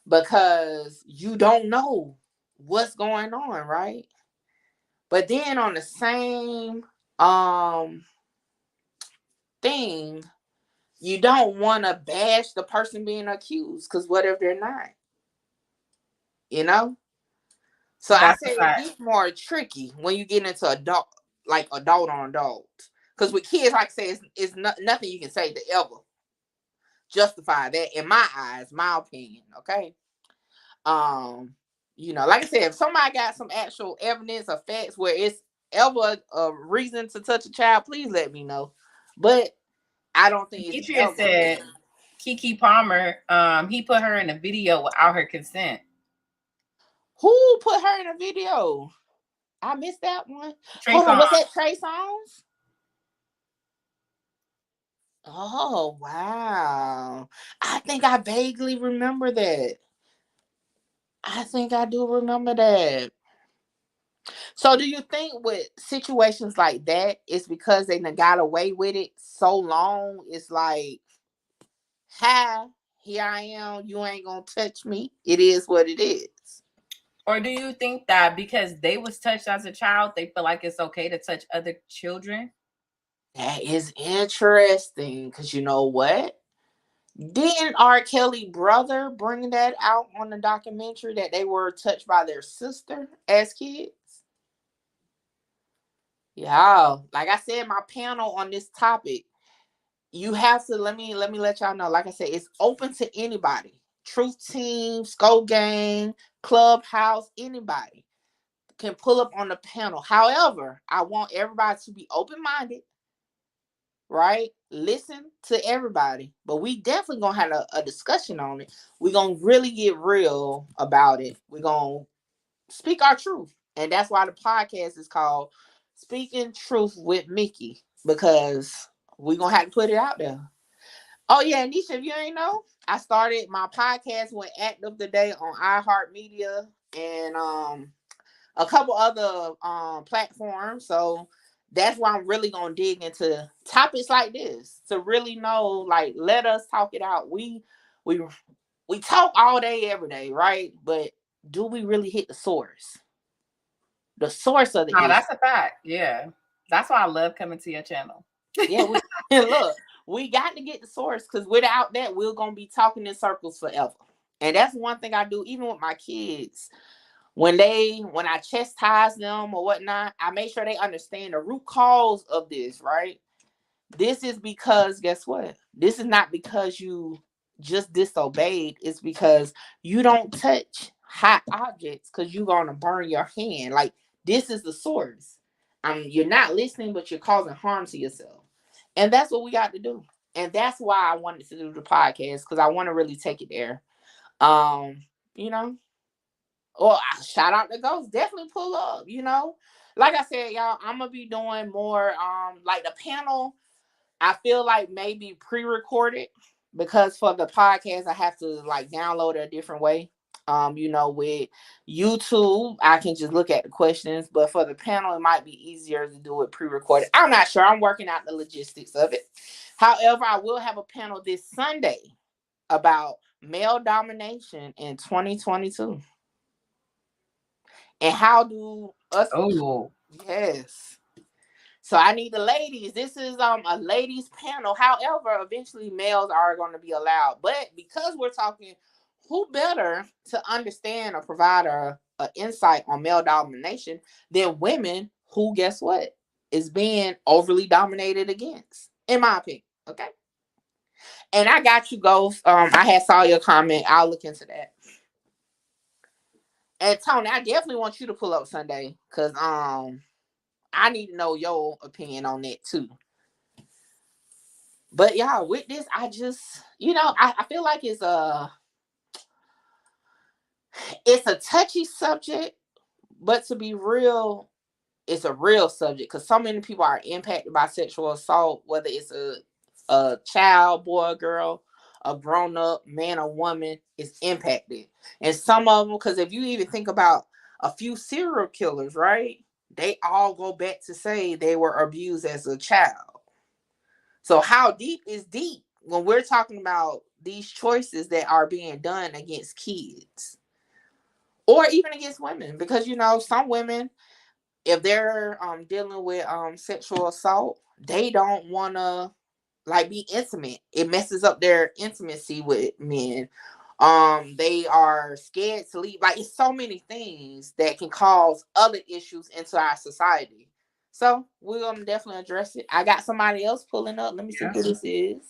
because you don't know what's going on, right? But then on the same um thing, you don't want to bash the person being accused because what if they're not, you know? So I That's say a it fact. gets more tricky when you get into adult, like adult on adult. Because with kids, like I say, it's nothing you can say to ever justify that in my eyes, my opinion. Okay. Um, like I said, if somebody got some actual evidence or facts where it's ever a reason to touch a child, please let me know. But I don't think it's Demetria ever a said reason. Kiki Palmer, he put her in a video without her consent. Who put her in a video? I missed that one. Trey Hold on, Songz. was that Trey Songz? Oh wow. I think I vaguely remember that. I think I do remember that. So do you think with situations like that, it's because they done got away with it so long? It's like, hi, here I am. You ain't gonna touch me. It is what it is. Or do you think that because they was touched as a child, they feel like it's okay to touch other children? That is interesting. Cause you know what? Didn't R. Kelly brother bring that out on the documentary that they were touched by their sister as kids? Yeah, like I said, my panel on this topic, you have to let y'all know. Like I said, it's open to anybody. Truth Team, Skull Gang, Clubhouse, anybody can pull up on the panel. However, I want everybody to be open minded, right? Listen to everybody, but we definitely gonna have a discussion on it. We're gonna really get real about it. We're gonna speak our truth. And that's why the podcast is called Speaking Truth with Mickey, because we're gonna have to put it out there. Oh yeah, Nisha, if you ain't know, I started my podcast went active today on iHeartMedia and a couple other platforms. So that's why I'm really gonna dig into topics like this to really know, like, let us talk it out. We We talk all day, every day, right? But do we really hit the source? The source of the No, issue. that's a fact. Yeah. That's why I love coming to your channel. Yeah, and look, we got to get the source because without that, we're gonna be talking in circles forever. And that's one thing I do, even with my kids. When I chastise them or whatnot, I make sure they understand the root cause of this, right? This is because guess what? This is not because you just disobeyed. It's because you don't touch hot objects because you're gonna burn your hand. Like this is the source. You're not listening, but you're causing harm to yourself. And that's what we got to do. And that's why I wanted to do the podcast because I want to really take it there. Um, you know, or shout out to Ghost. Definitely pull up, Like I said, y'all, I'm gonna be doing more like the panel. I feel like maybe pre-recorded because for the podcast I have to like download it a different way. With YouTube, I can just look at the questions, but for the panel, it might be easier to do it pre-recorded. I'm not sure. I'm working out the logistics of it. However, I will have a panel this Sunday about male domination in 2022. And how do us Oh, yes. So I need the ladies. This is a ladies panel. However, eventually males are going to be allowed. But because we're talking, who better to understand or provide a insight on male domination than women who, guess what, is being overly dominated against, in my opinion. Okay. And I got you, Ghost. I had saw your comment. I'll look into that. And Tony, I definitely want you to pull up Sunday because I need to know your opinion on that too. But y'all, with this, I just, I feel like it's a touchy subject, but to be real, it's a real subject because so many people are impacted by sexual assault, whether it's a child, boy, girl, a grown up man or woman is impacted. And some of them, because if you even think about a few serial killers, right? They all go back to say they were abused as a child. So how deep is deep when we're talking about these choices that are being done against kids or even against women? Because some women, if they're dealing with sexual assault, they don't want to like be intimate. It messes up their intimacy with men. They are scared to leave. Like it's so many things that can cause other issues into our society. So we're gonna definitely address it. I got somebody else pulling up. Let me see yeah. who this is.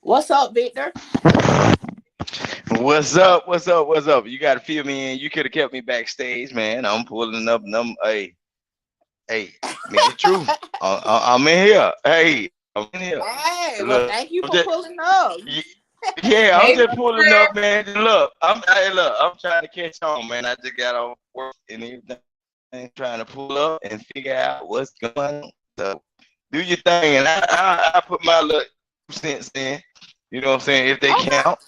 What's up, Victor? What's up? What's up? What's up? You got to feel me in. You could have kept me backstage, man. I'm pulling up. Hey, make it true. I'm in here. Hey, I'm in here. Hey, well, Look, thank you I'm for just, pulling up. yeah, I'm Hey, just pulling Victor. up, man. Look, I'm trying to catch on, man. I just got off work and everything, trying to pull up and figure out what's going on. So, do your thing, and I put my little 2 cents in. You know what I'm saying? If they Okay. count.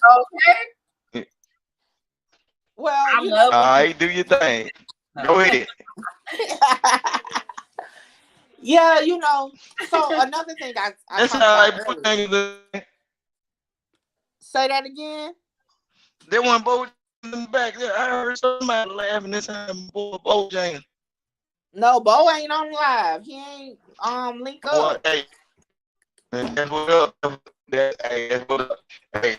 Okay. Well, I love All when you right, do your thing. know. Go ahead. yeah, So another thing I That's talked how about I put earlier. things in. Say that again. They want Bojangles in the back there. I heard somebody laughing this time. Bojangles. No, Bo ain't on live. He ain't link Boy, up. hey, man, that's what up. That's what up. Hey,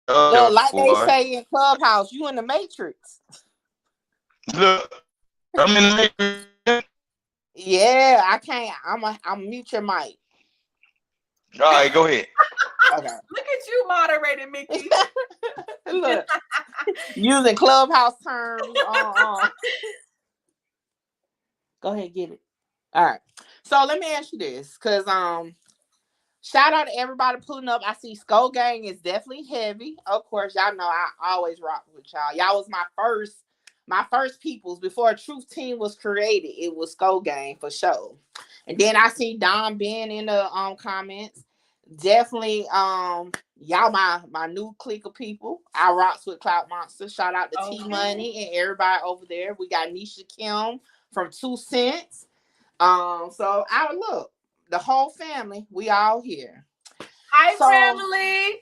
Look, like they boy. say in Clubhouse, you in the Matrix. Look, I'm in the matrix. Yeah, I can't. I'm mute your mic. All right, go ahead. Okay. Look at you moderating, Mickey. Look, using Clubhouse terms. Go ahead, get it. All right. So let me ask you this, because shout out to everybody pulling up. I see Skull Gang is definitely heavy. Of course, y'all know I always rock with y'all. Y'all was my first peoples before a Truth Team was created. It was Skull Gang for sure. And then I see Don Ben in the comments. Definitely y'all my new clique of people. I rocks with Cloud Monster. Shout out to T Okay. Money and everybody over there. We got Nisha Kim from 2 Cents. So I look, the whole family, we all here. Hi, So, family.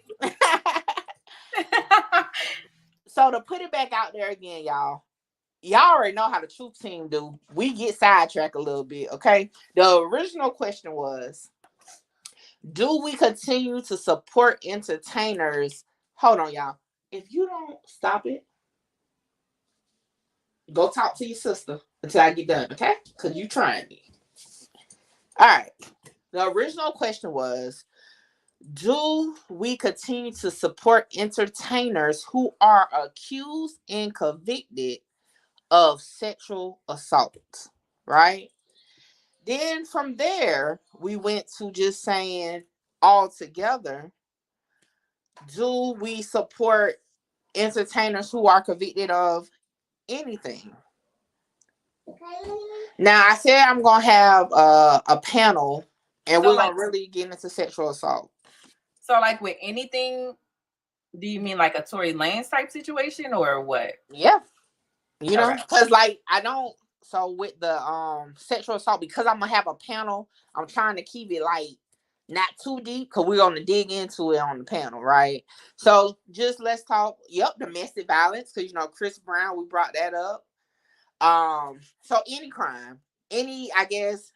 so to put it back out there again, y'all already know how the truth team do. We get sidetracked a little bit, okay? The original question was, do we continue to support entertainers? Hold on, y'all. If you don't stop it, go talk to your sister until I get done, okay? Because you trying me. All right. The original question was, do we continue to support entertainers who are accused and convicted of sexual assault? Right? Then from there, we went to just saying all together, do we support entertainers who are convicted of anything? Now, I said I'm going to have a panel and So we're like, going to really get into sexual assault. so like with anything, do you mean like a Tory Lanez type situation or what? Yeah. You know, Okay. because like I don't. So with the sexual assault, because I'm gonna have a panel, I'm trying to keep it like not too deep because we're gonna dig into it on the panel, right? So just let's talk. Yep, domestic violence, because Chris Brown, we brought that up. So any crime, any, I guess,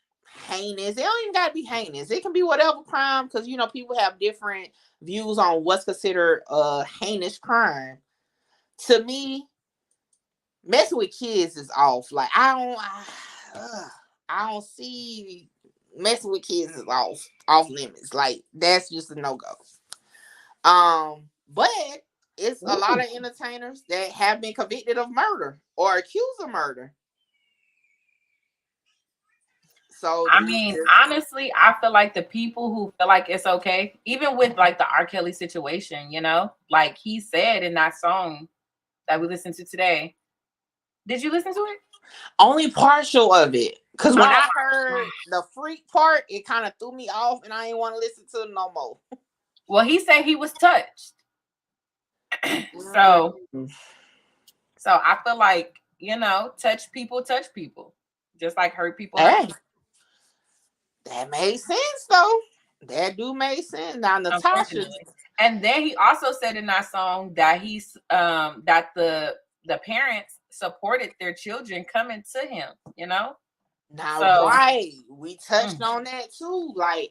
heinous. It don't even gotta be heinous. It can be whatever crime, because people have different views on what's considered a heinous crime. To me, messing with kids is off. Like I don't see messing with kids is off limits. Like that's just a no go. But it's a lot of entertainers that have been convicted of murder or accused of murder. So I mean, honestly, I feel like the people who feel like it's okay, even with like the R. Kelly situation, like he said in that song that we listened to today. Did you listen to it? Only partial of it. Because when Oh, I heard the freak part, it kind of threw me off and I didn't want to listen to it no more. well, he said he was touched. so I feel like, touch people, just like hurt people. Hey, that made sense though. That do make sense. Now Natasha. And then he also said in that song that he's that the parents supported their children coming to him, Now, so right, we touched on that too. Like,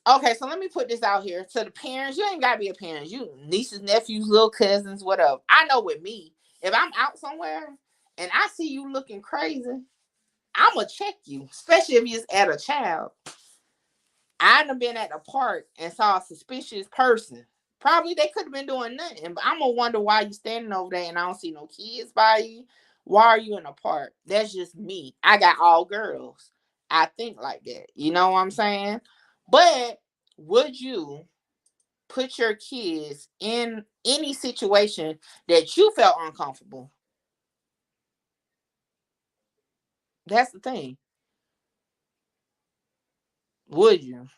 okay, so let me put this out here to the parents. You ain't gotta be a parent. You nieces, nephews, little cousins, whatever. I know with me, if I'm out somewhere and I see you looking crazy, I'ma check you, especially if you're at a child. I done been at the park and saw a suspicious person. Probably they could have been doing nothing, but I'm gonna wonder why you standing over there and I don't see no kids by you. Why are you in the park? That's just me. I got all girls. I think like that. You know what I'm saying? But would you put your kids in any situation that you felt uncomfortable? That's the thing. Would you?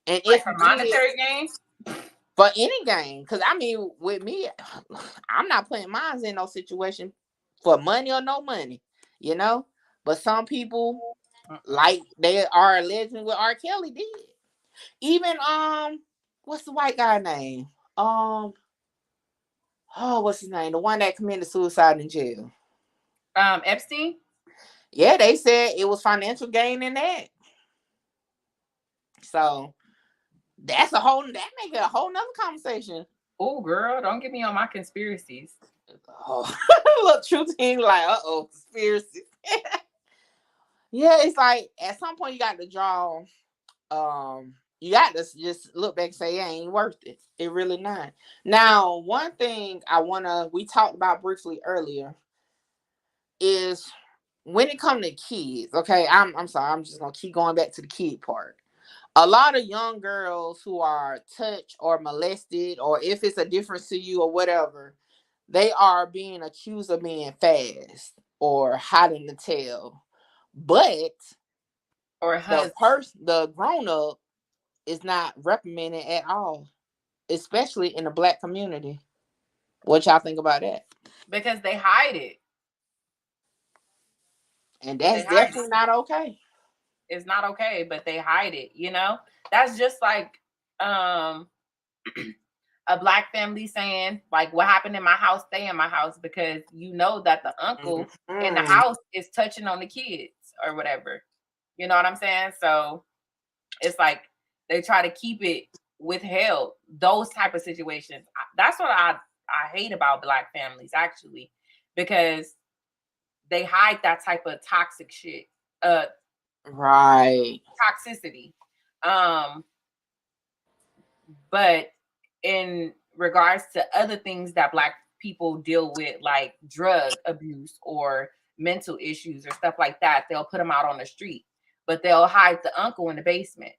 And like if for you did, monetary gain. for any game, because I mean, with me, I'm not putting mine in no situation for money or no money, you know. But some people, like they are a legend with R. Kelly did. Even what's the white guy name? What's his name? The one that committed suicide in jail. Epstein. Yeah, they said it was financial gain in that. So that make it a whole nother conversation. Oh, girl, don't get me on my conspiracies. Oh, look, truth thing like, conspiracy. Yeah, it's like at some point you got to draw. You got to just look back and say it ain't worth it. It really not. Now, one thing we talked about briefly earlier is when it comes to kids. Okay, I'm sorry, I'm just gonna keep going back to the kid part. A lot of young girls who are touched or molested, or if it's a difference to you or whatever, they are being accused of being fast or hiding the tail. But Or the grown up is not reprimanded at all, especially in the black community. What y'all think about that? because they hide it. And that's definitely not okay. is not okay, but they hide it, you know? That's just like a black family saying, like, what happened in my house, stay in my house, because you know that the uncle in the house is touching on the kids or whatever. You know what I'm saying? So it's like they try to keep it withheld, those type of situations. That's what I hate about black families, actually, because they hide that type of toxic shit, Right. toxicity. But in regards to other things that black people deal with, like drug abuse or mental issues or stuff like that, they'll put them out on the street, but they'll hide the uncle in the basement.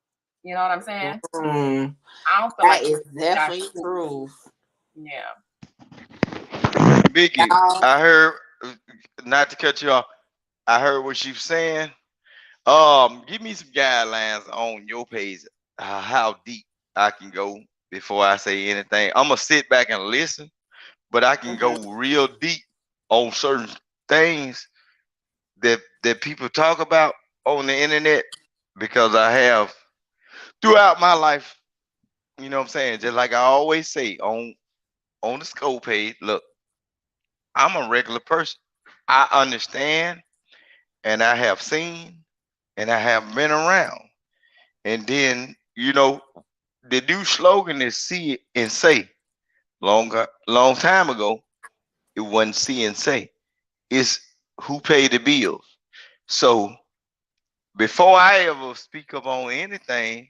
You know what I'm saying? I don't feel That like is that's definitely cool. true. Yeah. Vicky, I heard, not to cut you off, I heard what she was saying. Give me some guidelines on your page, how deep I can go before I say anything. I'm gonna sit back and listen, but I can go real deep on certain things that people talk about on the internet, because I have throughout my life, you know what I'm saying? Just like I always say on the scope page, look, I'm a regular person. I understand and I have seen and I have been around. And then, the new slogan is see it and say. Long time ago, it wasn't see and say. It's who paid the bills. So before I ever speak up on anything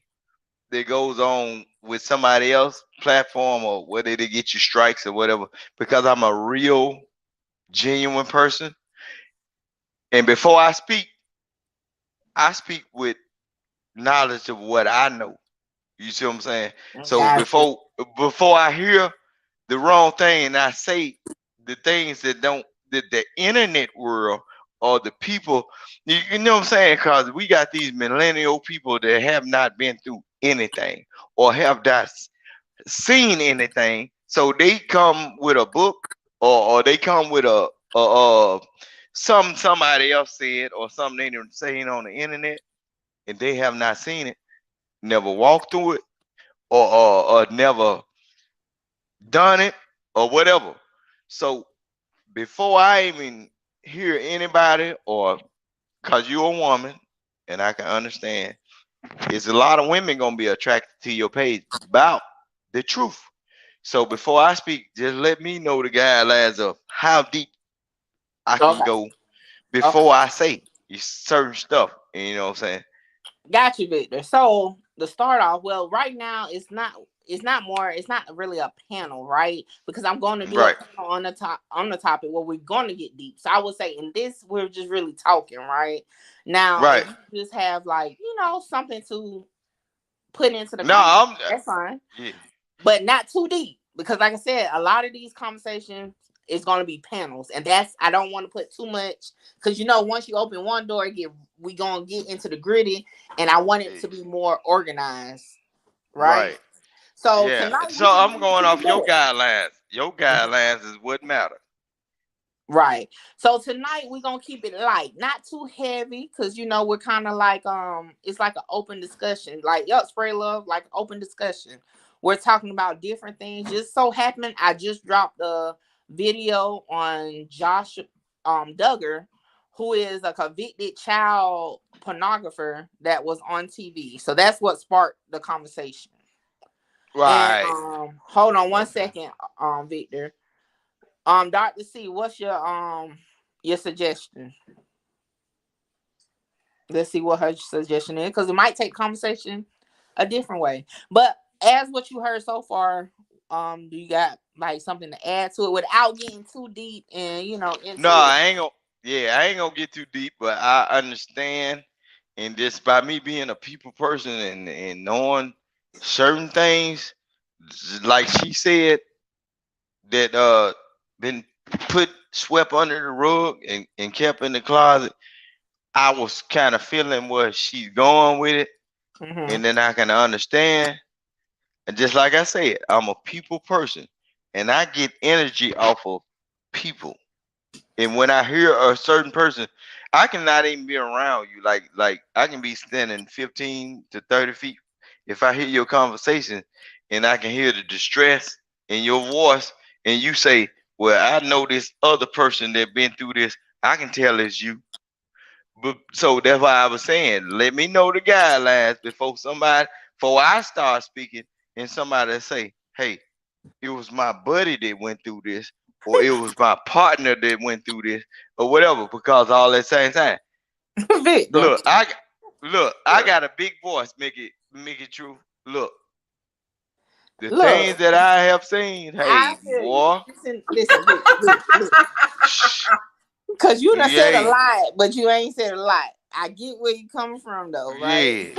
that goes on with somebody else platform, or whether they get you strikes or whatever, because I'm a real genuine person. And before I speak with knowledge of what I know. You see what I'm saying? So Gotcha. before I hear the wrong thing and I say the things that the internet world or the people, you know what I'm saying? Because we got these millennial people that have not been through anything or have not seen anything. So they come with a book, or they come with somebody else said, or something they didn't saying on the internet, and they have not seen it, never walked through it, or never done it, or whatever. So before I even hear anybody, or because you're a woman, and I can understand, it's a lot of women gonna be attracted to your page about the truth. So before I speak, just let me know the guidelines of how deep I can Okay. go Okay. before I say certain stuff. You know what I'm saying? Got you, Victor. So to start off, well, right now it's not really a panel, right? Because I'm going to do a Right, panel on the topic where we're going to get deep. So I would say in this we're just really talking, right? Now, right. if you just have like, something to put into the No, conversation, that's fine. yeah, But not too deep, because like I said, a lot of these conversations is going to be panels, and that's, I don't want to put too much, because once you open one door, we going to get into the gritty, and I want it to be more organized, right? right. So Yeah. tonight So we just I'm going to going keep off it your there. guidelines. Your guidelines is what matter. Right. So tonight we're gonna keep it light, not too heavy, because we're kind of like, it's like an open discussion. Like, yup, spray love, like open discussion. We're talking about different things. Just so happened I just dropped a video on Josh Duggar, who is a convicted child pornographer that was on TV. So that's what sparked the conversation. And Right. hold on one Okay. second, Victor. Dr. C, what's your suggestion? Let's see what her suggestion is, because it might take conversation a different way. But as what you heard so far, do you got like something to add to it without getting too deep and No, into it? I ain't gonna. Yeah, I ain't gonna get too deep, but I understand, and just by me being a people person and knowing certain things, like she said, that been put swept under the rug and kept in the closet. I was kind of feeling where she's going with it, Mm-hmm. and then I can understand. And just like I said, I'm a people person, and I get energy off of people. And when I hear a certain person, I cannot even be around you. Like I can be standing 15 to 30 feet. If I hear your conversation and I can hear the distress in your voice, and you say, "Well, I know this other person that been through this," I can tell it's you. But so that's why I was saying, let me know the guidelines before I start speaking, and somebody say, "Hey, it was my buddy that went through this, or it was my partner that went through this, or whatever," because all at the same time. Victor. Look, I got a big voice, make it true. Look, the things Look, that I have seen, I hey feel you. boy, Listen, Vic. shh, Cause you done said a yeah, lot, but you ain't said a lot. I get where you coming from though, right?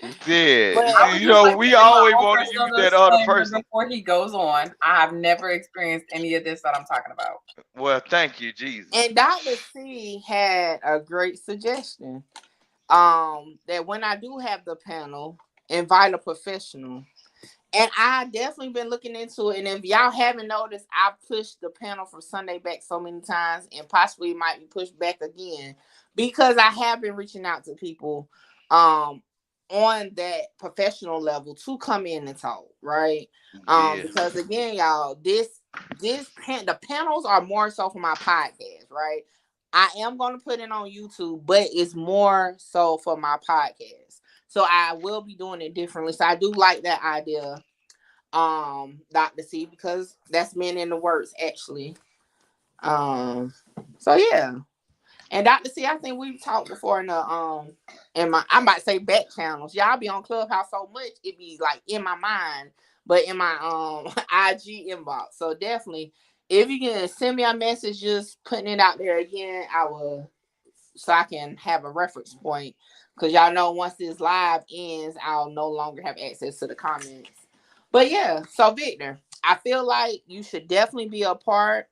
yeah, yeah. But I would You just know, like to we give my always own want to personal use that other disclaimer person. before he goes on. I have never experienced any of this that I'm talking about. Well, thank you, Jesus. and Dr. C had a great suggestion. That when I do have the panel, invite a professional. And I definitely been looking into it. And if y'all haven't noticed, I've pushed the panel for Sunday back so many times and possibly might be pushed back again because I have been reaching out to people on that professional level to come in and talk, right? Yeah, Because again, y'all, the panels are more so for my podcast, right? I am gonna put it on YouTube, but it's more so for my podcast. So I will be doing it differently. So I do like that idea, Dr. C, because that's been in the works actually. So yeah. And Dr. C, I think we've talked before in my I might say back channels. Y'all be on Clubhouse so much it be like in my mind, but in my IG inbox. So definitely if you can send me a message just putting it out there again, I will so I can have a reference point. Cause y'all know once this live ends, I'll no longer have access to the comments. But yeah, so Victor, I feel like you should definitely be a part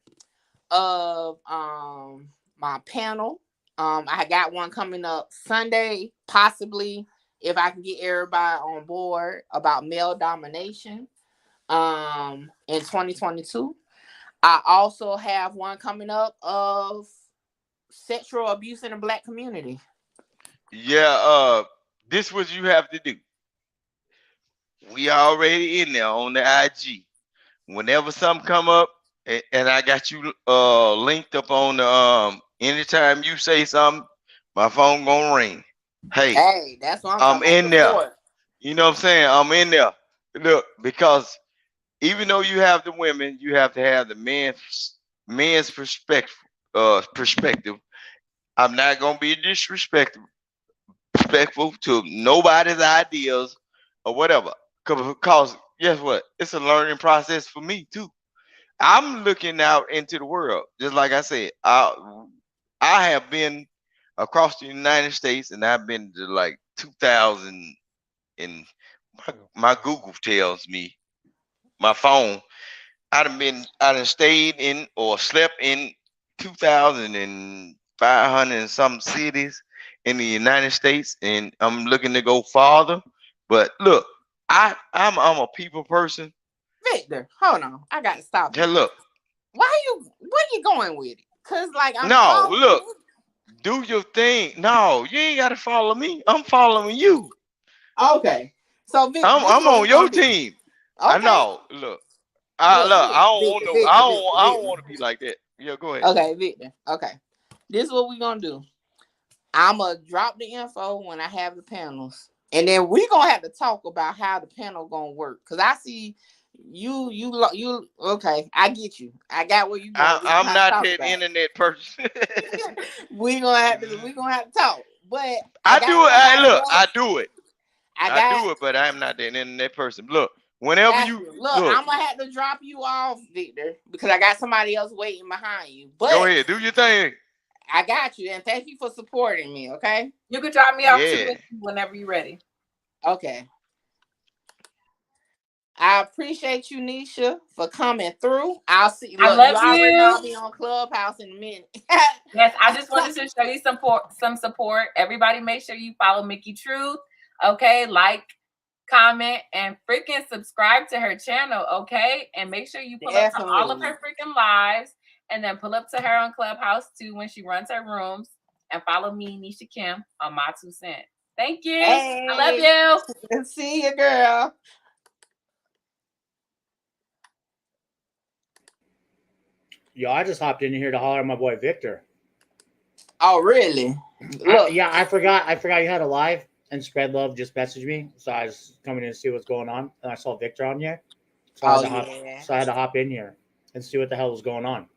of my panel. I got one coming up Sunday, possibly if I can get everybody on board about male domination in 2022. I also have one coming up of sexual abuse in the black community. yeah. This what you have to do. We already in there on the IG. Whenever something come up, and I got you linked up on the anytime you say something, my phone gonna ring. Hey, Hey, that's what I'm I'm talking about. in there. Support. You know what I'm saying? I'm in there. Look, because even though you have the women, you have to have the men's perspective. I'm not gonna be disrespectful to nobody's ideas or whatever. Because guess what? It's a learning process for me too. I'm looking out into the world. Just like I said, I have been across the United States, and I've been to like 2000, and my Google tells me, my phone, I done stayed in or slept in 2,500 and some cities in the United States, and I'm looking to go farther. But look, I'm a people person. Victor, hold on. I got to stop Hey, you. look, Where you going with it? Cause like I'm no, following look, you. do your thing. No, you ain't gotta follow me. I'm following you. Okay. So Victor, this is I'm what we're on your gonna do. team. I Okay. know. Look, I don't want Victor, no. Victor, Victor, I don't Victor. want to be like that. Yeah, go ahead. Okay, Victor. Okay. This is what we're gonna do. I'ma drop the info when I have the panels. And then we're gonna have to talk about how the panel gonna work. Cause I see you okay, I get you. I got where you going. We're gonna I'm have to not talk that about internet person. it. We're gonna have to talk. But I I do got it. Hey, somebody look, I else. do it. I I got do it, but I'm not that internet person. Look, whenever got you you. Look, look, I'm gonna have to drop you off, Victor, because I got somebody else waiting behind you. go But ahead, do your thing. I got you, and thank you for supporting me. Okay. You could drop me off too Yeah. whenever you're ready. Okay. I appreciate you, Nisha, for coming through. I'll see. I Look, you love already know you. I'll be on Clubhouse in a minute. Yes, I just wanted to show you some support. Everybody make sure you follow Mickey Truth. Okay, like, comment, and freaking subscribe to her channel, okay? And make sure you pull up to all of Definitely. her freaking lives and then pull up to her on Clubhouse too when she runs her rooms. And follow me, Nisha Kim, on my 2 cents. Thank you. Hey, I love you. see you, girl. Yo, I just hopped in here to holler at my boy Victor. Oh, really? Look. Yeah, I forgot you had a live, and Spread Love just messaged me, so I was coming in to see what's going on, and I saw Victor on here, so Oh, yeah. I had to hop in here and see what the hell was going on.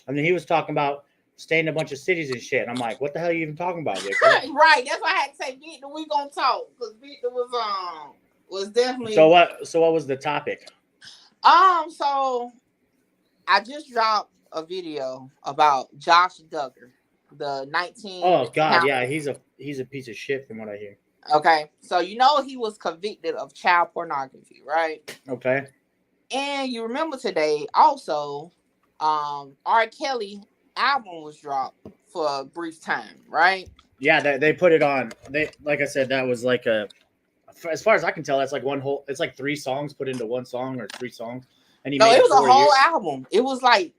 And then he was talking about staying in a bunch of cities and shit, and I'm like, what the hell are you even talking about, Victor? Right. That's why I had to say, Victor, we gonna talk because Victor was definitely. So what was the topic? So I just dropped a video about Josh Duggar, the 19. Oh God, yeah, he's a piece of shit from what I hear. Okay, so you know he was convicted of child pornography, right? Okay. And you remember today also, R. Kelly album was dropped for a brief time, right? Yeah, they put it on. They, like I said, that was like as far as I can tell, that's like one whole. It's like 3 songs put into one song or 3 songs, and he No, made it was a whole years. album. It was like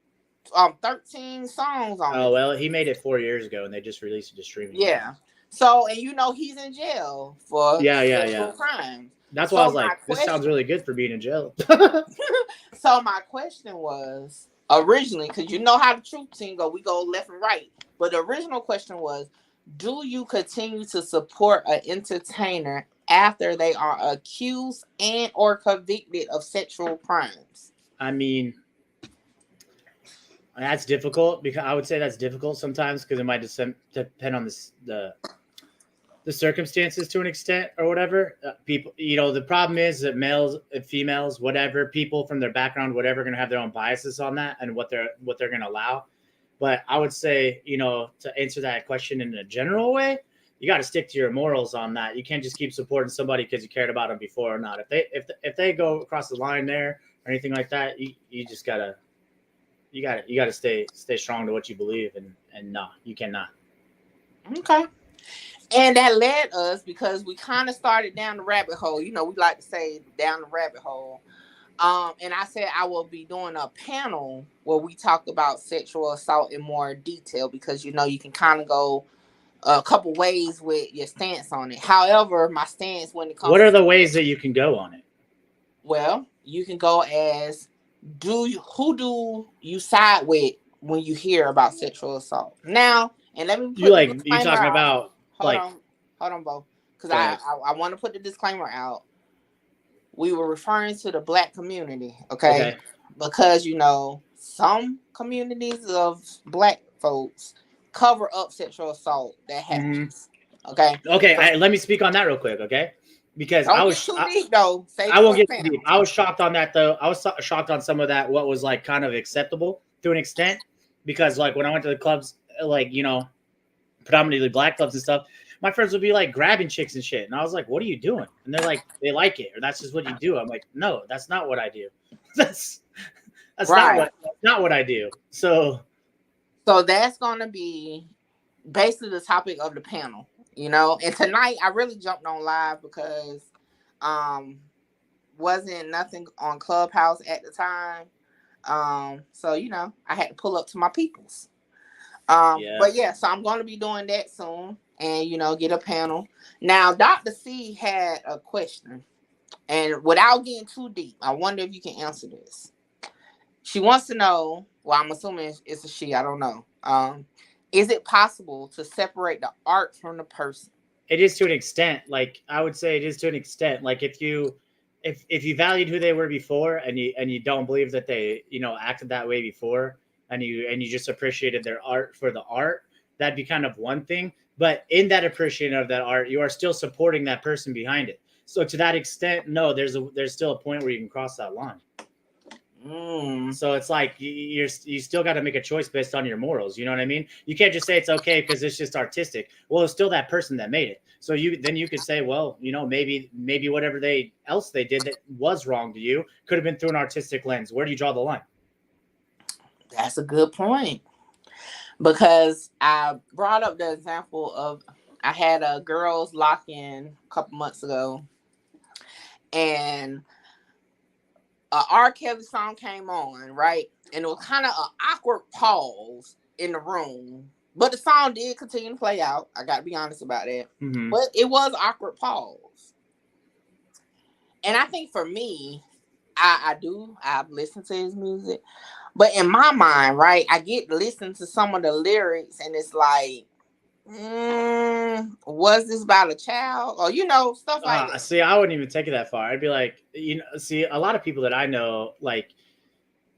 13 songs on it. Oh well, he made it 4 years ago, and they just released it to streaming. Yeah. So, and you know he's in jail for sexual crimes. That's why I was like, this sounds really good for being in jail. So my question was originally, because you know how the truth team go, we go left and right. But the original question was, do you continue to support an entertainer after they are accused and or convicted of sexual crimes? I mean, that's difficult because I would say that's difficult sometimes because it might just depend on the circumstances to an extent or whatever. People, the problem is that males and females, whatever, people from their background, whatever, are going to have their own biases on that and what they're going to allow. But I would say, to answer that question in a general way, you got to stick to your morals on that. You can't just keep supporting somebody because you cared about them before or not. If they go across the line there or anything like that, you just gotta stay strong to what you believe and no, you cannot. Okay. And that led us, because we kind of started down the rabbit hole. We like to say down the rabbit hole. And I said I will be doing a panel where we talk about sexual assault in more detail because, you can kind of go a couple ways with your stance on it. However, my stance when it comes What are the ways that you can go on it? Well, you can go as who do you side with when you hear about sexual assault? Now, and let me put you talking about hold on, Bo, because I want to put the disclaimer out. We were referring to the Black community, okay? Because some communities of Black folks cover up sexual assault that happens. Mm-hmm. Okay. Let me speak on that real quick, okay? Because I was deep, though. I won't get too deep. I was shocked on that though. I was shocked on some of that. What was like kind of acceptable to an extent, because like when I went to the clubs, like predominantly Black clubs and stuff, my friends would be like grabbing chicks and shit, and I was like, "What are you doing?" And they're like, "They like it, or that's just what you do." I'm like, "No, that's not what I do. that's right. not what I do." So that's gonna be basically the topic of the panel. And tonight I really jumped on live because wasn't nothing on Clubhouse at the time. So I had to pull up to my peoples. But yeah, so I'm gonna be doing that soon and get a panel. Now Dr. C had a question, and without getting too deep, I wonder if you can answer this. She wants to know, well, I'm assuming it's a she, I don't know. Is it possible to separate the art from the person? It is to an extent. Like I would say, it is to an extent. Like if you valued who they were before, and you don't believe that they acted that way before, and you just appreciated their art for the art, that'd be kind of one thing. But in that appreciation of that art, you are still supporting that person behind it. So to that extent, no, there's still a point where you can cross that line. So it's like you still got to make a choice based on your morals. You know what I mean? You can't just say it's okay because it's just artistic. Well, it's still that person that made it. So you could say, well, maybe whatever else they did that was wrong to you could have been through an artistic lens. Where do you draw the line? That's a good point, because I brought up the example of I had a girls lock-in a couple months ago, and R. Kelly song came on, right? And it was kind of an awkward pause in the room But the song did continue to play out. I got to be honest about that. Mhm. But it was awkward pause. And I think for me, I've listened to his music. But in my mind, right, I get to listen to some of the lyrics and it's like, was this about a child? Or, stuff like that. See, I wouldn't even take it that far. I'd be like, see, a lot of people that I know, like,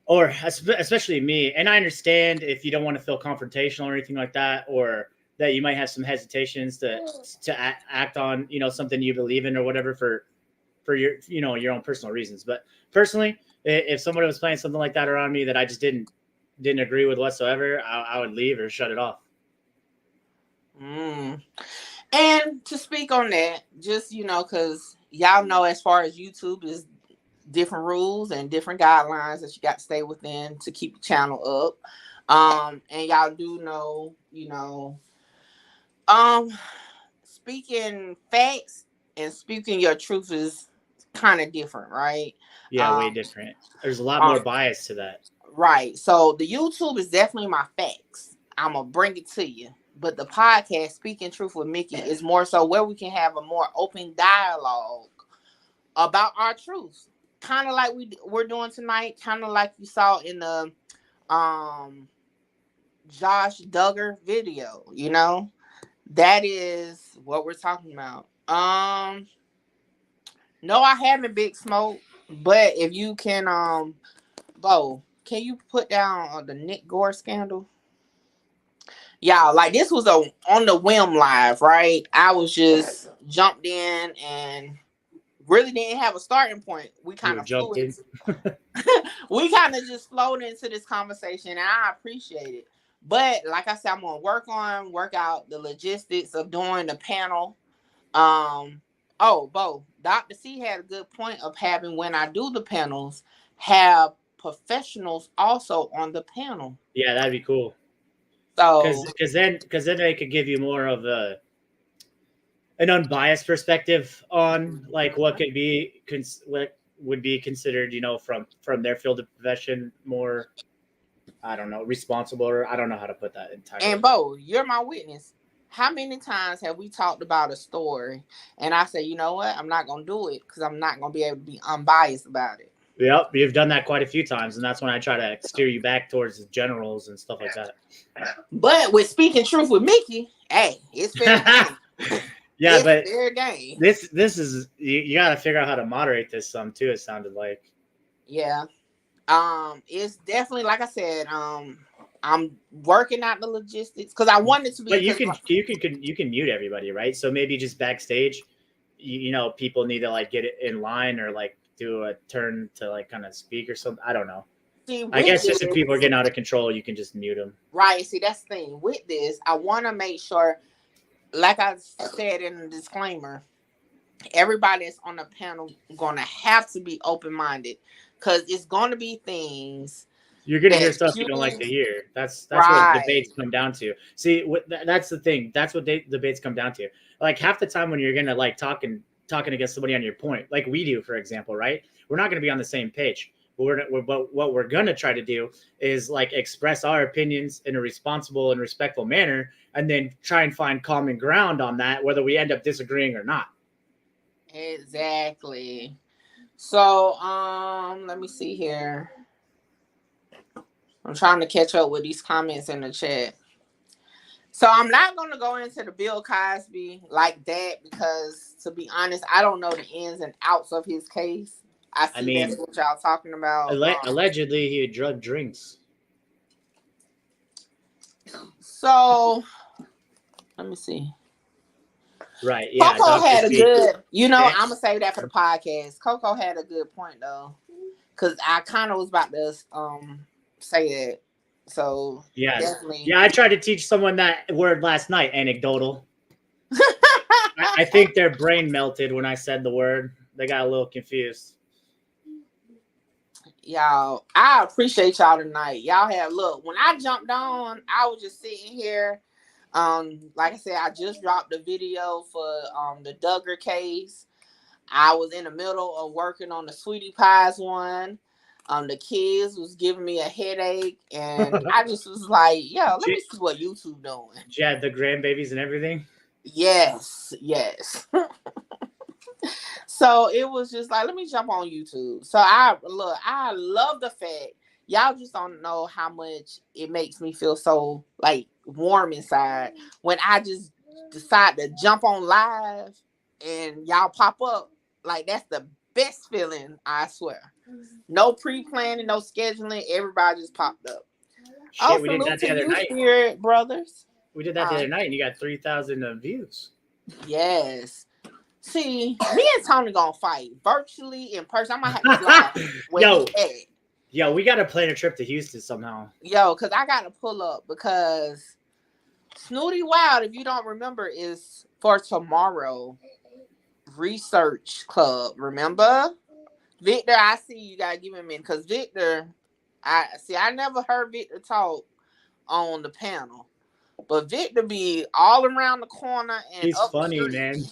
or especially me, and I understand if you don't want to feel confrontational or anything like that, or that you might have some hesitations to act on, something you believe in or whatever for your, your own personal reasons. But personally, if somebody was playing something like that around me that I just didn't agree with whatsoever, I would leave or shut it off. And to speak on that, just, because y'all know as far as YouTube is different rules and different guidelines that you got to stay within to keep the channel up. And y'all do know, speaking facts and speaking your truth is kind of different, right? Yeah, way different. There's a lot more bias to that. Right. So the YouTube is definitely my facts. I'm going to bring it to you. But the podcast, Speaking Truth with Mickey, is more so where we can have a more open dialogue about our truths. Kind of like we're doing tonight. Kind of like you saw in the Josh Duggar video. That is what we're talking about. No, I haven't, Big Smoke. But if you can, Bo, can you put down the Nick Gore scandal? Y'all, like, this was on the whim live, right? I was just jumped in and really didn't have a starting point. We kind of flew in. We kind of just flowed into this conversation, and I appreciate it. But like I said, I'm gonna work out the logistics of doing the panel. Bo, Dr. C had a good point of having, when I do the panels, have professionals also on the panel. Yeah, that'd be cool. So because then they could give you more of an unbiased perspective on like what could be what would be considered, from their field of profession, more, I don't know, responsible, or I don't know how to put that entirely. And Bo, you're my witness. How many times have we talked about a story and I say, you know what, I'm not going to do it because I'm not going to be able to be unbiased about it? Yep, you've done that quite a few times, and that's when I try to steer you back towards the generals and stuff like that. But with Speaking Truth with Mickey, hey, it's fair game. Yeah, but fair game. This is, you got to figure out how to moderate this some too. It sounded like. Yeah, it's definitely, like I said, I'm working out the logistics because I want it to be. But you can mute everybody, right? So maybe just backstage, people need to like get it in line or like do a turn to like kind of speak or something. I don't know. See, I guess just if people are getting out of control, you can just mute them. Right. See, that's the thing with this. I want to make sure, like I said in the disclaimer, everybody that's on the panel going to have to be open-minded because it's going to be things. You're going to hear stuff you don't like to hear. That's right. What debates come down to. See, that's the thing. That's what debates come down to. Like half the time when you're going to like talking against somebody on your point, like we do, for example, right? We're not going to be on the same page. But what we're going to try to do is like express our opinions in a responsible and respectful manner, and then try and find common ground on that, whether we end up disagreeing or not. Exactly. So, let me see here. I'm trying to catch up with these comments in the chat. So I'm not going to go into the Bill Cosby like that because, to be honest, I don't know the ins and outs of his case. I mean, that's what y'all talking about. Allegedly, he had drugged drinks. So, let me see. Right. Yeah. Coco had a good, I'm going to save that for the podcast. Coco had a good point, though, because I kind of was about to say that. So, yeah. Definitely. Yeah, I tried to teach someone that word last night, anecdotal. I think their brain melted when I said the word. They got a little confused. Y'all, I appreciate y'all tonight. Y'all have, look, when I jumped on, I was just sitting here. Like I said, I just dropped the video for the Duggar case. I was in the middle of working on the Sweetie Pies one. The kids was giving me a headache, and I just was like, "Yo, let me see what YouTube doing." Yeah, the grandbabies and everything. Yes, yes. So it was just like, let me jump on YouTube. So I love the fact y'all just don't know how much it makes me feel so like warm inside when I just decide to jump on live and y'all pop up. Like that's the best feeling, I swear. No pre-planning, no scheduling. Everybody just popped up. Oh, Shit, we did salute that the to other you, night. Spirit Brothers. We did that the other night, and you got 3,000 views. Yes. See, me and Tony gonna fight virtually in person. I might have to fly where Yo. he at. Yo, we gotta plan a trip to Houston somehow. Yo, because I gotta pull up because Snooty Wild, if you don't remember, is for tomorrow. Research Club. Remember? Victor, I see you gotta give him in because Victor, I never heard Victor talk on the panel. But Victor be all around the corner and He's up funny, the street man.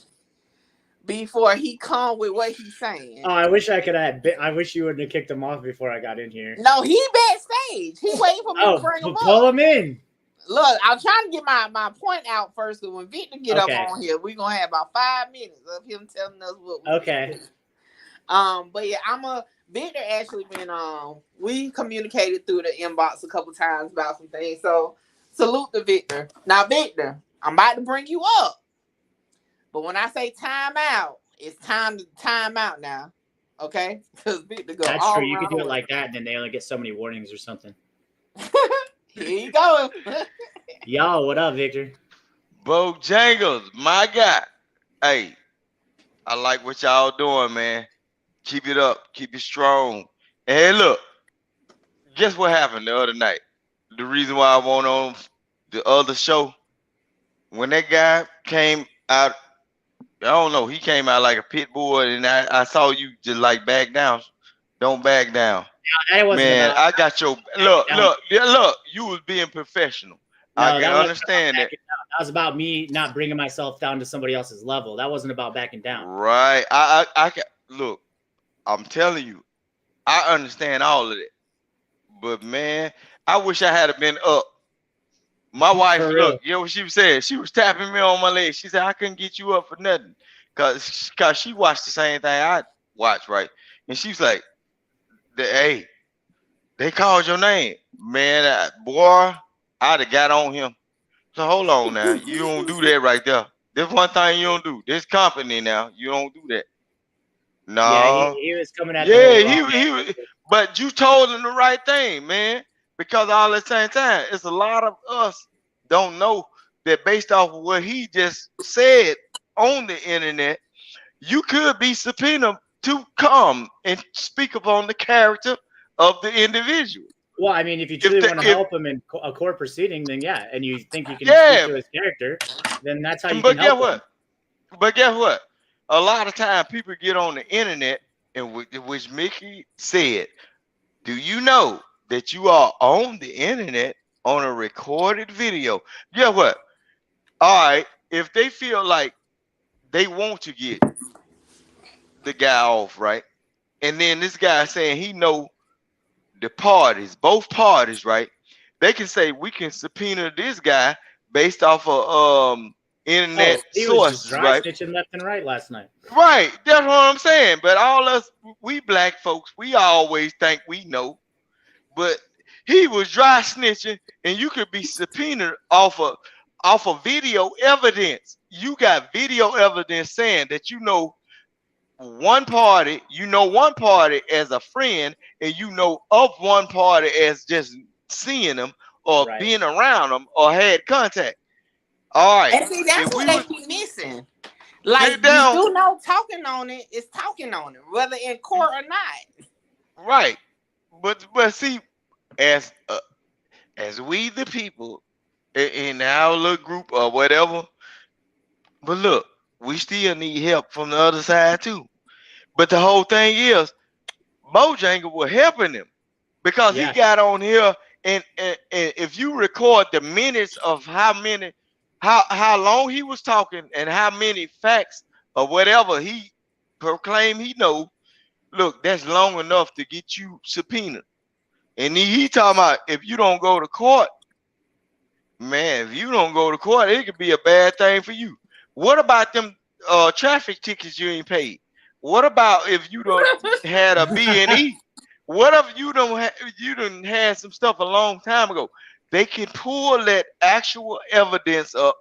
before he come with what he's saying. Oh, I wish I could have. I wish you wouldn't have kicked him off before I got in here. No, he backstage. He waiting for me to bring him pull up. him in. Look, I'm trying to get my point out first. Because when Victor get up on here, we're gonna have about 5 minutes of him telling us what we Okay. But yeah, Victor actually been we communicated through the inbox a couple times about some things. So salute to Victor. Now, Victor, I'm about to bring you up. But when I say time out, it's time to time out now. Okay? Because Victor go. That's true. You could do it like that, and then they only get so many warnings or something. Here you go. Yo, what up, Victor? Bojangles, my guy. Hey, I like what y'all doing, man. Keep it up. Keep it strong. And hey, look, guess what happened the other night? The reason why I went on the other show, when that guy came out, I don't know, he came out like a pit bull, and I saw you just like back down. Don't back down. No, that wasn't Man, about. I got your look. You was being professional. No, I can understand that. That was about me not bringing myself down to somebody else's level. That wasn't about backing down. Right. I can look. I'm telling you, I understand all of it. But man, I wish I had been up. My wife, look, you know what she was saying? She was tapping me on my leg. She said, I couldn't get you up for nothing. Cause she watched the same thing I watched, right? And she was like, hey, they called your name. Man, boy, I'd have got on him. So hold on now. You don't do that right there. There's one thing you don't do. This company now, you don't do that. No. Yeah, he was coming at he was, but you told him the right thing, man. Because all at the same time, it's a lot of us don't know that based off of what he just said on the internet, you could be subpoenaed to come and speak upon the character of the individual. Well, I mean, if you truly want to help him in a court proceeding, then yeah, and you think you can speak to his character, then that's how you can help him. But guess what? A lot of time people get on the internet, and which Mickey said, do you know that you are on the internet on a recorded video? Guess what? All right, if they feel like they want to get the guy off, right? And then this guy saying he know the parties, both parties, right? They can say we can subpoena this guy based off of internet he sources, was just dry right? snitching left and right last night. Right, that's what I'm saying. But all us, we black folks, we always think we know. But he was dry snitching, and you could be subpoenaed off of video evidence. You got video evidence saying that you know one party as a friend, and you know of one party as just seeing them or being around them or had contact. All right. And see, that's what they be missing. Like, you do know talking on it is talking on it, whether in court or not. Right. But see, as we the people in our little group or whatever, but look, we still need help from the other side too. But the whole thing is, Bojangles was helping him because he got on here, and if you record the minutes of how long he was talking and how many facts or whatever he proclaimed he know, look, that's long enough to get you subpoenaed. And he talking about if you don't go to court, man, if you don't go to court, it could be a bad thing for you. What about them traffic tickets you ain't paid? What about if you don't had a B&E? What if you done had some stuff a long time ago? They can pull that actual evidence up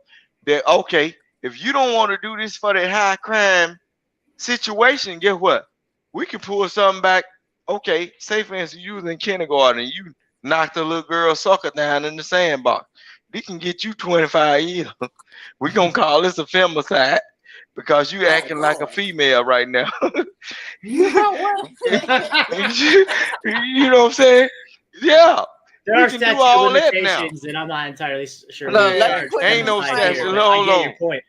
that, okay, if you don't want to do this for that high crime situation, guess what? We can pull something back. Okay, say for instance, you was in kindergarten and you knocked a little girl sucker down in the sandbox. They can get you 25 years. We're gonna call this a femicide because you Oh acting like a Lord. female right now. You know what? You know what I'm saying? Yeah, There we are can do statute all of that now. limitations, and I'm not entirely sure. Look, we let me are put Ain't no this statute. disclaimer. but I Hold get on. your point.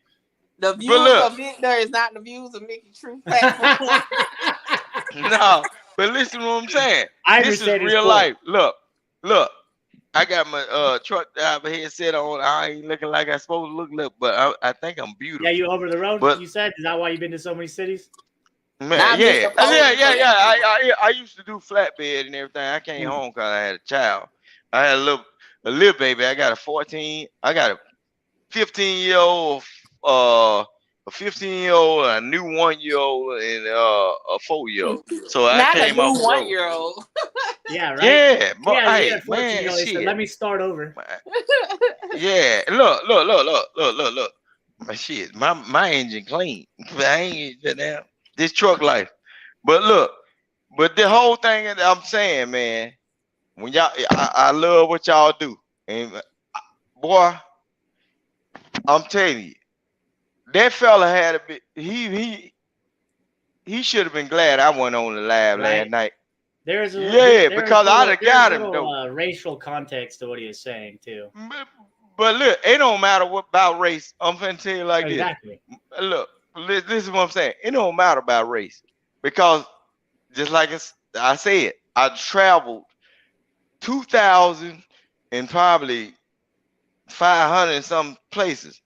The But views look, of Victor is not the views of Mickey True Platform. no, but listen to what I'm saying. I This is understand his real point. life. Look. I got my truck driver headset on. I ain't looking like I supposed to look, but I think I'm beautiful. Yeah, you over the road? But You said, is that why you've been to so many cities? man, Not yeah, Mr. Poland. I used to do flatbed and everything. I came home because I had a child. I had a little baby. I got a 15-year-old, a 15-year-old, a new 1-year-old, and a 4-year-old. So I Not a came new off the road. 1-year-old. Yeah, right? Yeah, but Yeah, hey, yeah, 14 man, year old. He said, shit. let me start over. Yeah, look. My shit, my engine clean. I ain't been there. This truck life. But look, but the whole thing that I'm saying, man, when I love what y'all do. And boy, I'm telling you, that fella had a bit. He should have been glad I went on the live last Right. night. There's a Yeah, because I'd have got him though. racial context to what he was saying too. But look, it don't matter what about race. I'm finna tell you like Exactly. this. Look, this is what I'm saying. It don't matter about race because just like I said, I traveled 2,000 and probably 500 and some places.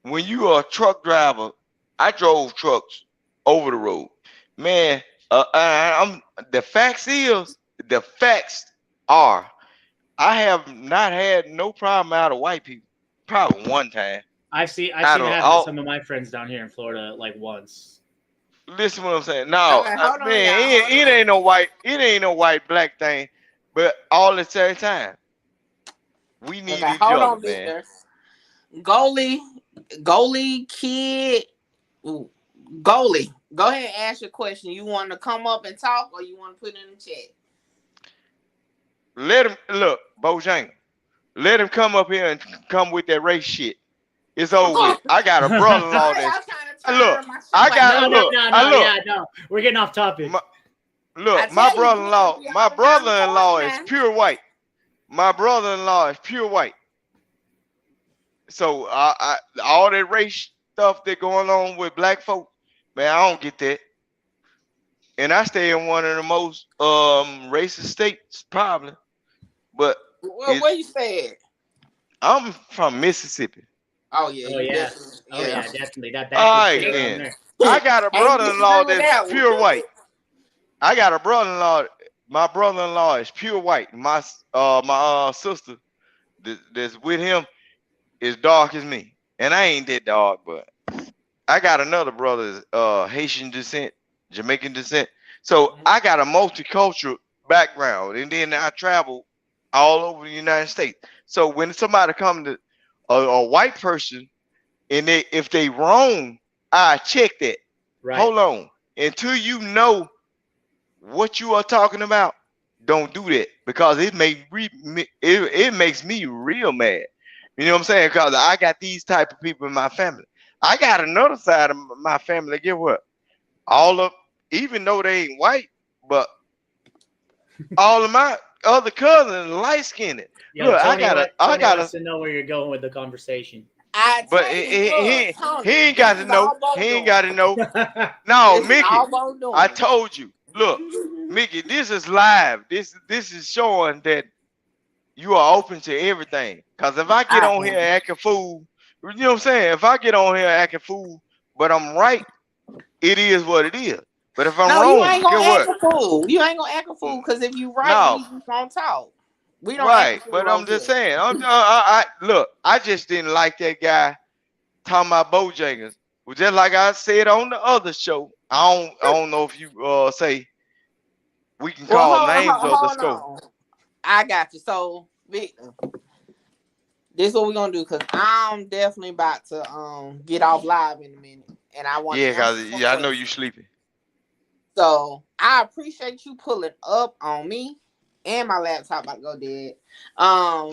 When you are a truck driver, I drove trucks over the road. Man, the facts are I have not had no problem out of white people. Probably one time. I've seen it Out of happen to all, some of my friends down here in Florida like once. listen what I'm saying. No, Okay, hold on, man, y'all. it ain't no white black thing, but all at the same time, we need Okay, each hold other, on, man. Victor. Goalie kid. Ooh, goalie. Go ahead and ask your question. You want to come up and talk or you want to put it in the chat? Let him look, Bojang. Let him come up here and come with that race shit. It's over with. I got a brother-in-law that's look. I got look. No. We're getting off topic. My brother-in-law is pure white. My brother-in-law is pure white. So all that race stuff that going on with black folk, man, I don't get that. And I stay in one of the most racist states, probably. But Well, where you stay at? I'm from Mississippi. Oh yeah, Oh yeah. Oh yeah, definitely. That All right, state down then. there. I got a brother-in-law that's one. pure white. I got a brother-in-law. My brother-in-law is pure white. My sister that's with him is dark as me, and I ain't that dark, but I got another brother, Haitian descent, Jamaican descent. So I got a multicultural background, and then I travel all over the United States. So when somebody come to a white person, and if they wrong, I check that. Right. Hold on, until you know what you are talking about, don't do that because it makes me real mad. You know what I'm saying? Because I got these type of people in my family. I got another side of my family. Get what? Even though they ain't white, but all of my other cousins light skinned. Yo, Look, Tony I wants to know where you're going with the conversation. But he ain't got to know. He ain't got to know. No, Mickey, I told you. Look, Mickey, this is live. This is showing that you are open to everything. Cause if I get on here acting fool, you know what I'm saying? If I get on here acting fool, but I'm right, it is what it is. But if I'm No, wrong, you ain't get gonna act what? a fool. You ain't gonna act a fool because if you right, we No, just gonna talk. We don't act a right. fool But over I'm just here. saying. Look. I just didn't like that guy talking about Bojangles. Well, just like I said on the other show, I don't know if you say we can Well, call names of the hold scope. on. I got you. So, Victor, this is what we're gonna do because I'm definitely about to get off live in a minute, and I want to Yeah, answer cause some yeah, I know you questions. sleepy. So I appreciate you pulling up on me, and my laptop about to go dead. Um,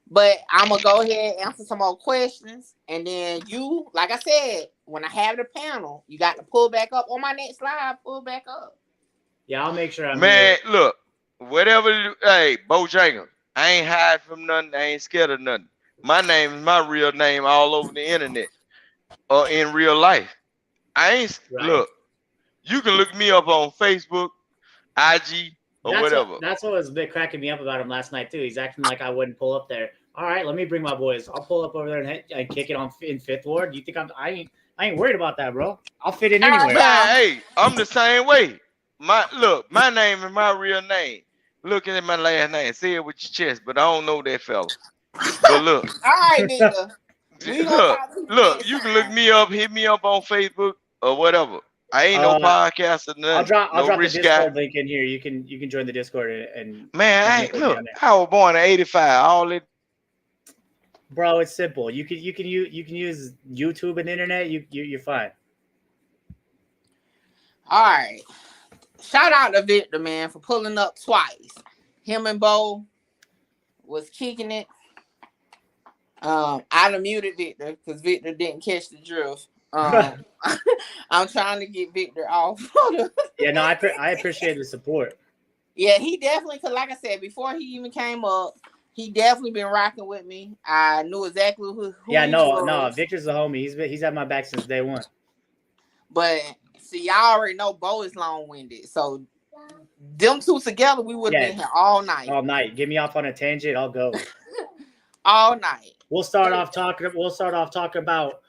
but I'm gonna go ahead and answer some more questions, and then you, like I said, when I have the panel, you got to pull back up on my next slide. Pull back up. Yeah, I'll make sure I'm Man, here. look, hey, Bojangles, I ain't hide from nothing. I ain't scared of nothing. My name is my real name all over the internet or in real life. I ain't Right. look. You can look me up on Facebook, IG, or whatever. That's what was a bit cracking me up about him last night too. He's acting like I wouldn't pull up there. All right, let me bring my boys. I'll pull up over there and kick it on in Fifth Ward. You think I ain't worried about that, bro. I'll fit in All right, anywhere. Man, y'all. hey, I'm the same way. My name is my real name. Looking at my last name, say it with your chest, but I don't know that fella. But look, All right, Victor. We gonna look, talk to you look. next You can look time. me up, hit me up on Facebook or whatever. I ain't no Uh, podcast or nothing. I'll No drop the rich guy. Discord link in here. You can join the Discord Man, and I hit ain't me look. on there, I was born in '85. All it. bro. It's simple. You can use YouTube and the internet. You're fine. All right. Shout out to Victor, man, for pulling up twice. Him and Bo was kicking it. I done muted Victor because Victor didn't catch the drift. I'm trying to get Victor off. Yeah, no, I appreciate the support. Yeah, he definitely, because like I said, before he even came up, he definitely been rocking with me. I knew exactly who Yeah, he no, was. Victor's the homie. He's had my back since day one. But see, y'all already know Bo is long winded. So them two together, we would have Yeah, been here all night. all night. Get me off on a tangent. I'll go. All night. We'll start off talking about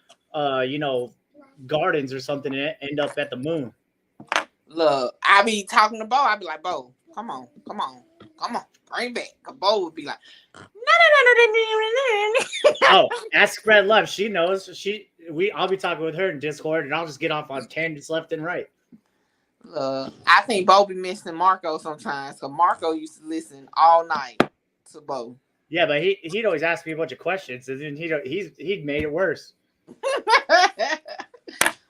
gardens or something and end up at the moon. Look, I be talking to Bo. I be like, Bo, come on, bring back. Cause Bo would be like, Oh, ask Spread Love. She knows. I'll be talking with her in Discord, and I'll just get off on tangents left and right. I think Bo be missing Marco sometimes. Cause Marco used to listen all night to Bo. Yeah, but he'd always ask me a bunch of questions, and then he'd made it worse.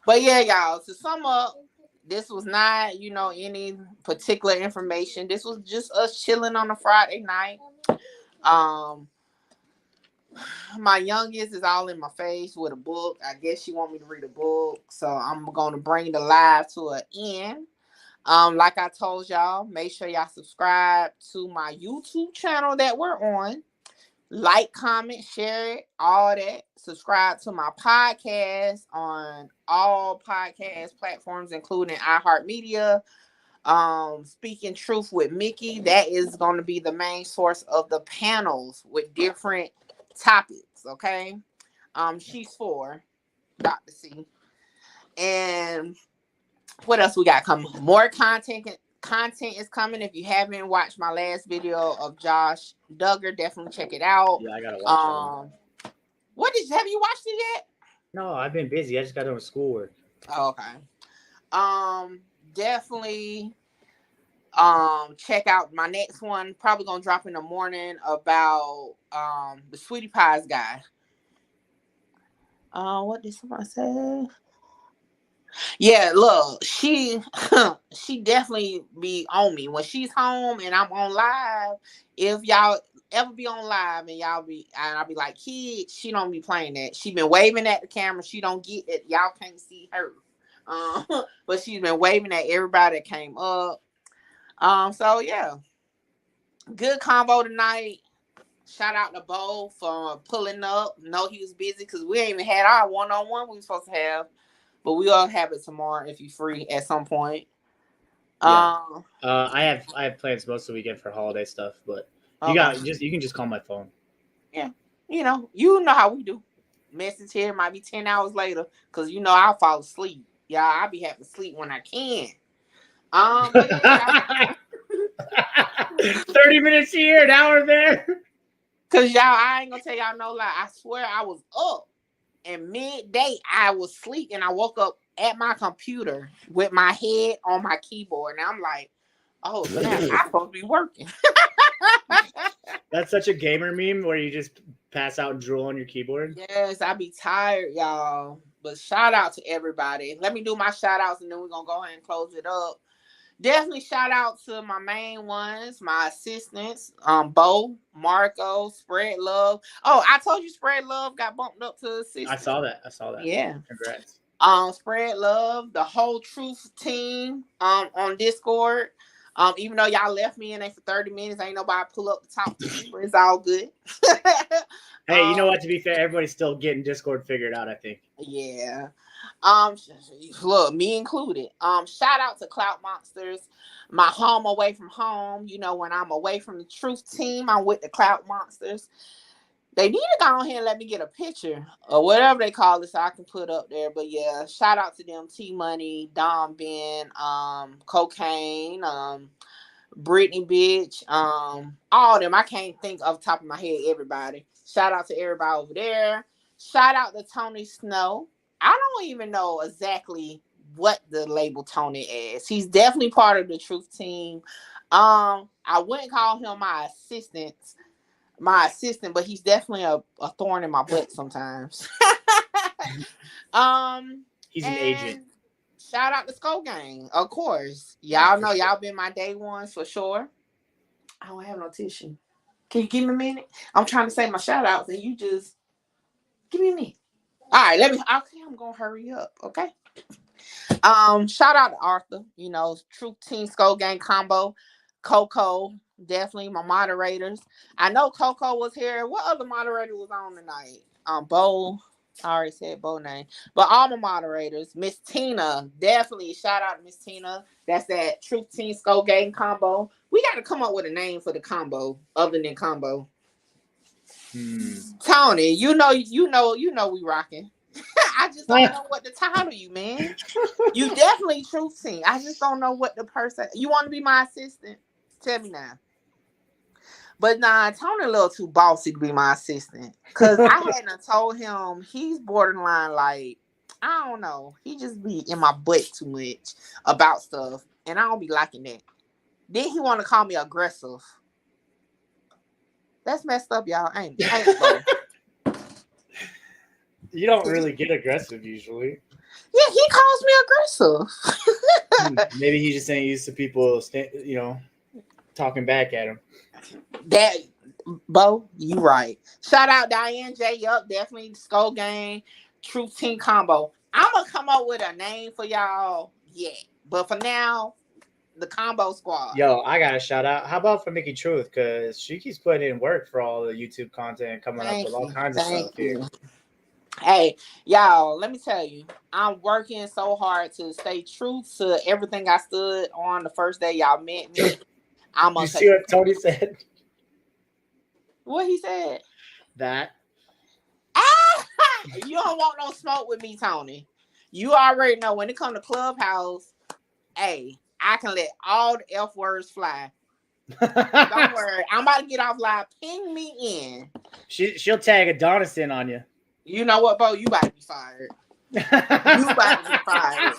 But yeah, y'all, to sum up, this was not, any particular information. This was just us chilling on a Friday night. My youngest is all in my face with a book. I guess she want me to read a book, so I'm going to bring the live to an end. Like I told y'all, make sure y'all subscribe to my YouTube channel that we're on. Like, comment, share it, all that. Subscribe to my podcast on all podcast platforms, including iHeartMedia. Speaking Truth with Mickey, that is going to be the main source of the panels with different topics. Okay. She's for Dr. C. And what else we got coming? More content is coming. If you haven't watched my last video of Josh Duggar, definitely check it out. Yeah, I gotta watch it. Have you watched it yet? No, I've been busy. I just got done with schoolwork. Oh, okay. Definitely check out my next one. Probably gonna drop in the morning about the Sweetie Pies guy. What did someone say? Yeah, look, she definitely be on me when she's home and I'm on live. If y'all ever be on live and I'll be like, kid, she don't be playing that. She been waving at the camera. She don't get it. Y'all can't see her. But she's been waving at everybody that came up. So yeah, good convo tonight. Shout out to Bo for pulling up. No, he was busy because we ain't even had our one-on-one we were supposed to have. But we all have it tomorrow if you're free at some point. Yeah. I have plans most of the weekend for holiday stuff, but you can just call my phone. Yeah. You know how we do. Message here might be 10 hours later because I'll fall asleep Y'all, I be having to sleep when I can. But yeah, 30 minutes here, an hour there. cause y'all, I ain't gonna tell y'all no lie. I swear I was up, and midday I was asleep, and I woke up at my computer with my head on my keyboard, and I'm like, oh snap, I'm supposed to be working. That's such a gamer meme where you just pass out and drool on your keyboard. Yes, I be tired, y'all. But shout out to everybody. Let me do my shout outs and then we're gonna go ahead and close it up. Definitely shout out to my main ones, my assistants, Bo, Marco, Spread Love. Oh, I told you Spread Love got bumped up to assistant. I saw that. Yeah. Congrats. Spread Love, the whole Truth team on Discord. Even though y'all left me in there for 30 minutes, ain't nobody pull up the top to me, but it's all good. Hey, you know what? To be fair, everybody's still getting Discord figured out, I think. Yeah. Look, me included. Shout out to Clout Monsters, my home away from home. You know, when I'm away from the Truth team, I'm with the Clout Monsters. They need to go ahead and let me get a picture or whatever they call it so I can put up there. But yeah, shout out to them. T Money, Don Ben, Cocaine, Brittany Bitch, all of them. I can't think off the top of my head everybody. Shout out to everybody over there. Shout out to Tony Snow. I don't even know exactly what the label Tony is. He's definitely part of the Truth team. I wouldn't call him my assistant, but he's definitely a thorn in my butt sometimes. He's an agent. Shout out to Skull Gang, of course. Y'all know y'all been my day ones for sure. I don't have no tissue. Can you give me a minute? I'm trying to say my shout outs and you just give me a minute. All right, okay, I'm gonna hurry up, okay? Shout out to Arthur, you know, Truth Team Skull Gang combo, Coco, definitely my moderators. I know Coco was here. What other moderator was on tonight? Bo. I already said Bo name, but all my moderators, Miss Tina, definitely shout out to Miss Tina. That's that Truth Team Skull Gang combo. We got to come up with a name for the combo other than combo. Tony, you know, we rocking. I just don't know what to title you, man. You definitely Truth Team. I just don't know what the person. You want to be my assistant? Tell me now. But nah, Tony a little too bossy to be my assistant. Cause I hadn't told him he's borderline like, I don't know. He just be in my butt too much about stuff. And I don't be liking that. Then he want to call me aggressive. That's messed up, y'all. Ain't it? You don't really get aggressive usually. Yeah, he calls me aggressive. Maybe he just ain't used to people, talking back at him. That, Bo, you right. Shout out Diane J. Yup, definitely Skull Gang, Truth Team combo. I'm gonna come up with a name for y'all. Yeah, but for now, the combo squad. Yo, I got a shout out. How about for Mickey Truth? Because she keeps putting in work for all the YouTube content, coming up with all kinds of stuff here. Hey, y'all, let me tell you, I'm working so hard to stay true to everything I stood on the first day y'all met me. I'm gonna you see what Tony said? What he said? That. You don't want no smoke with me, Tony. You already know when it comes to Clubhouse, hey, I can let all the F words fly. Don't worry. I'm about to get off live. Ping me in. She'll tag Adonis in on you. You know what, Bo? You about to be fired. You about to be fired.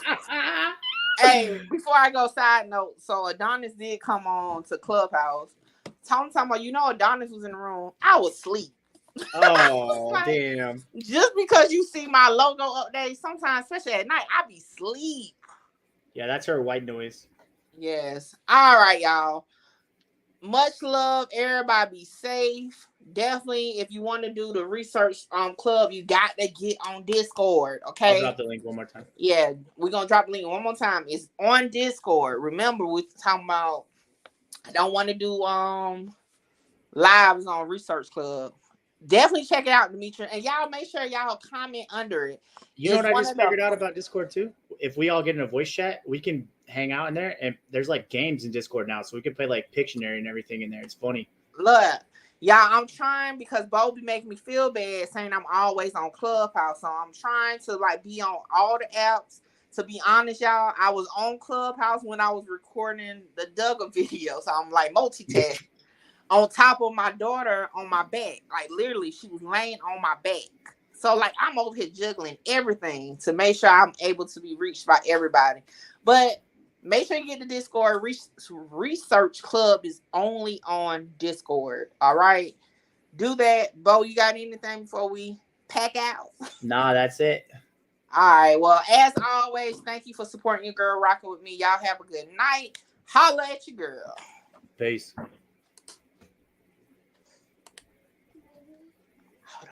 Hey, before I go, side note. So Adonis did come on to Clubhouse. Tony talking about, you know, Adonis was in the room. I was asleep. Oh, like, damn. Just because you see my logo update, sometimes, especially at night, I be asleep. Yeah, that's her white noise. Yes. All right, y'all. Much love. Everybody be safe. Definitely, if you want to do the research club, you got to get on Discord. Okay. I'll drop the link one more time. Yeah, we're gonna drop the link one more time. It's on Discord. Remember, we're talking about I don't want to do lives on Research Club. Definitely check it out, Demetri. And y'all make sure y'all comment under it. You know what I just figured out about Discord too? If we all get in a voice chat, we can hang out in there, and there's like games in Discord now, so we can play like Pictionary and everything in there. It's funny. Look, y'all, I'm trying because Bo be making me feel bad saying I'm always on Clubhouse, so I'm trying to like be on all the apps to be honest, y'all, I was on Clubhouse when I was recording the Duggar video. So I'm like multitasking on top of my daughter on my back. Like literally, she was laying on my back. So like I'm over here juggling everything to make sure I'm able to be reached by everybody. But make sure you get the Discord. Research Club is only on Discord. All right. Do that. Bo, you got anything before we pack out? Nah, that's it. All right. Well, as always, thank you for supporting your girl rocking with me. Y'all have a good night. Holla at your girl. Peace.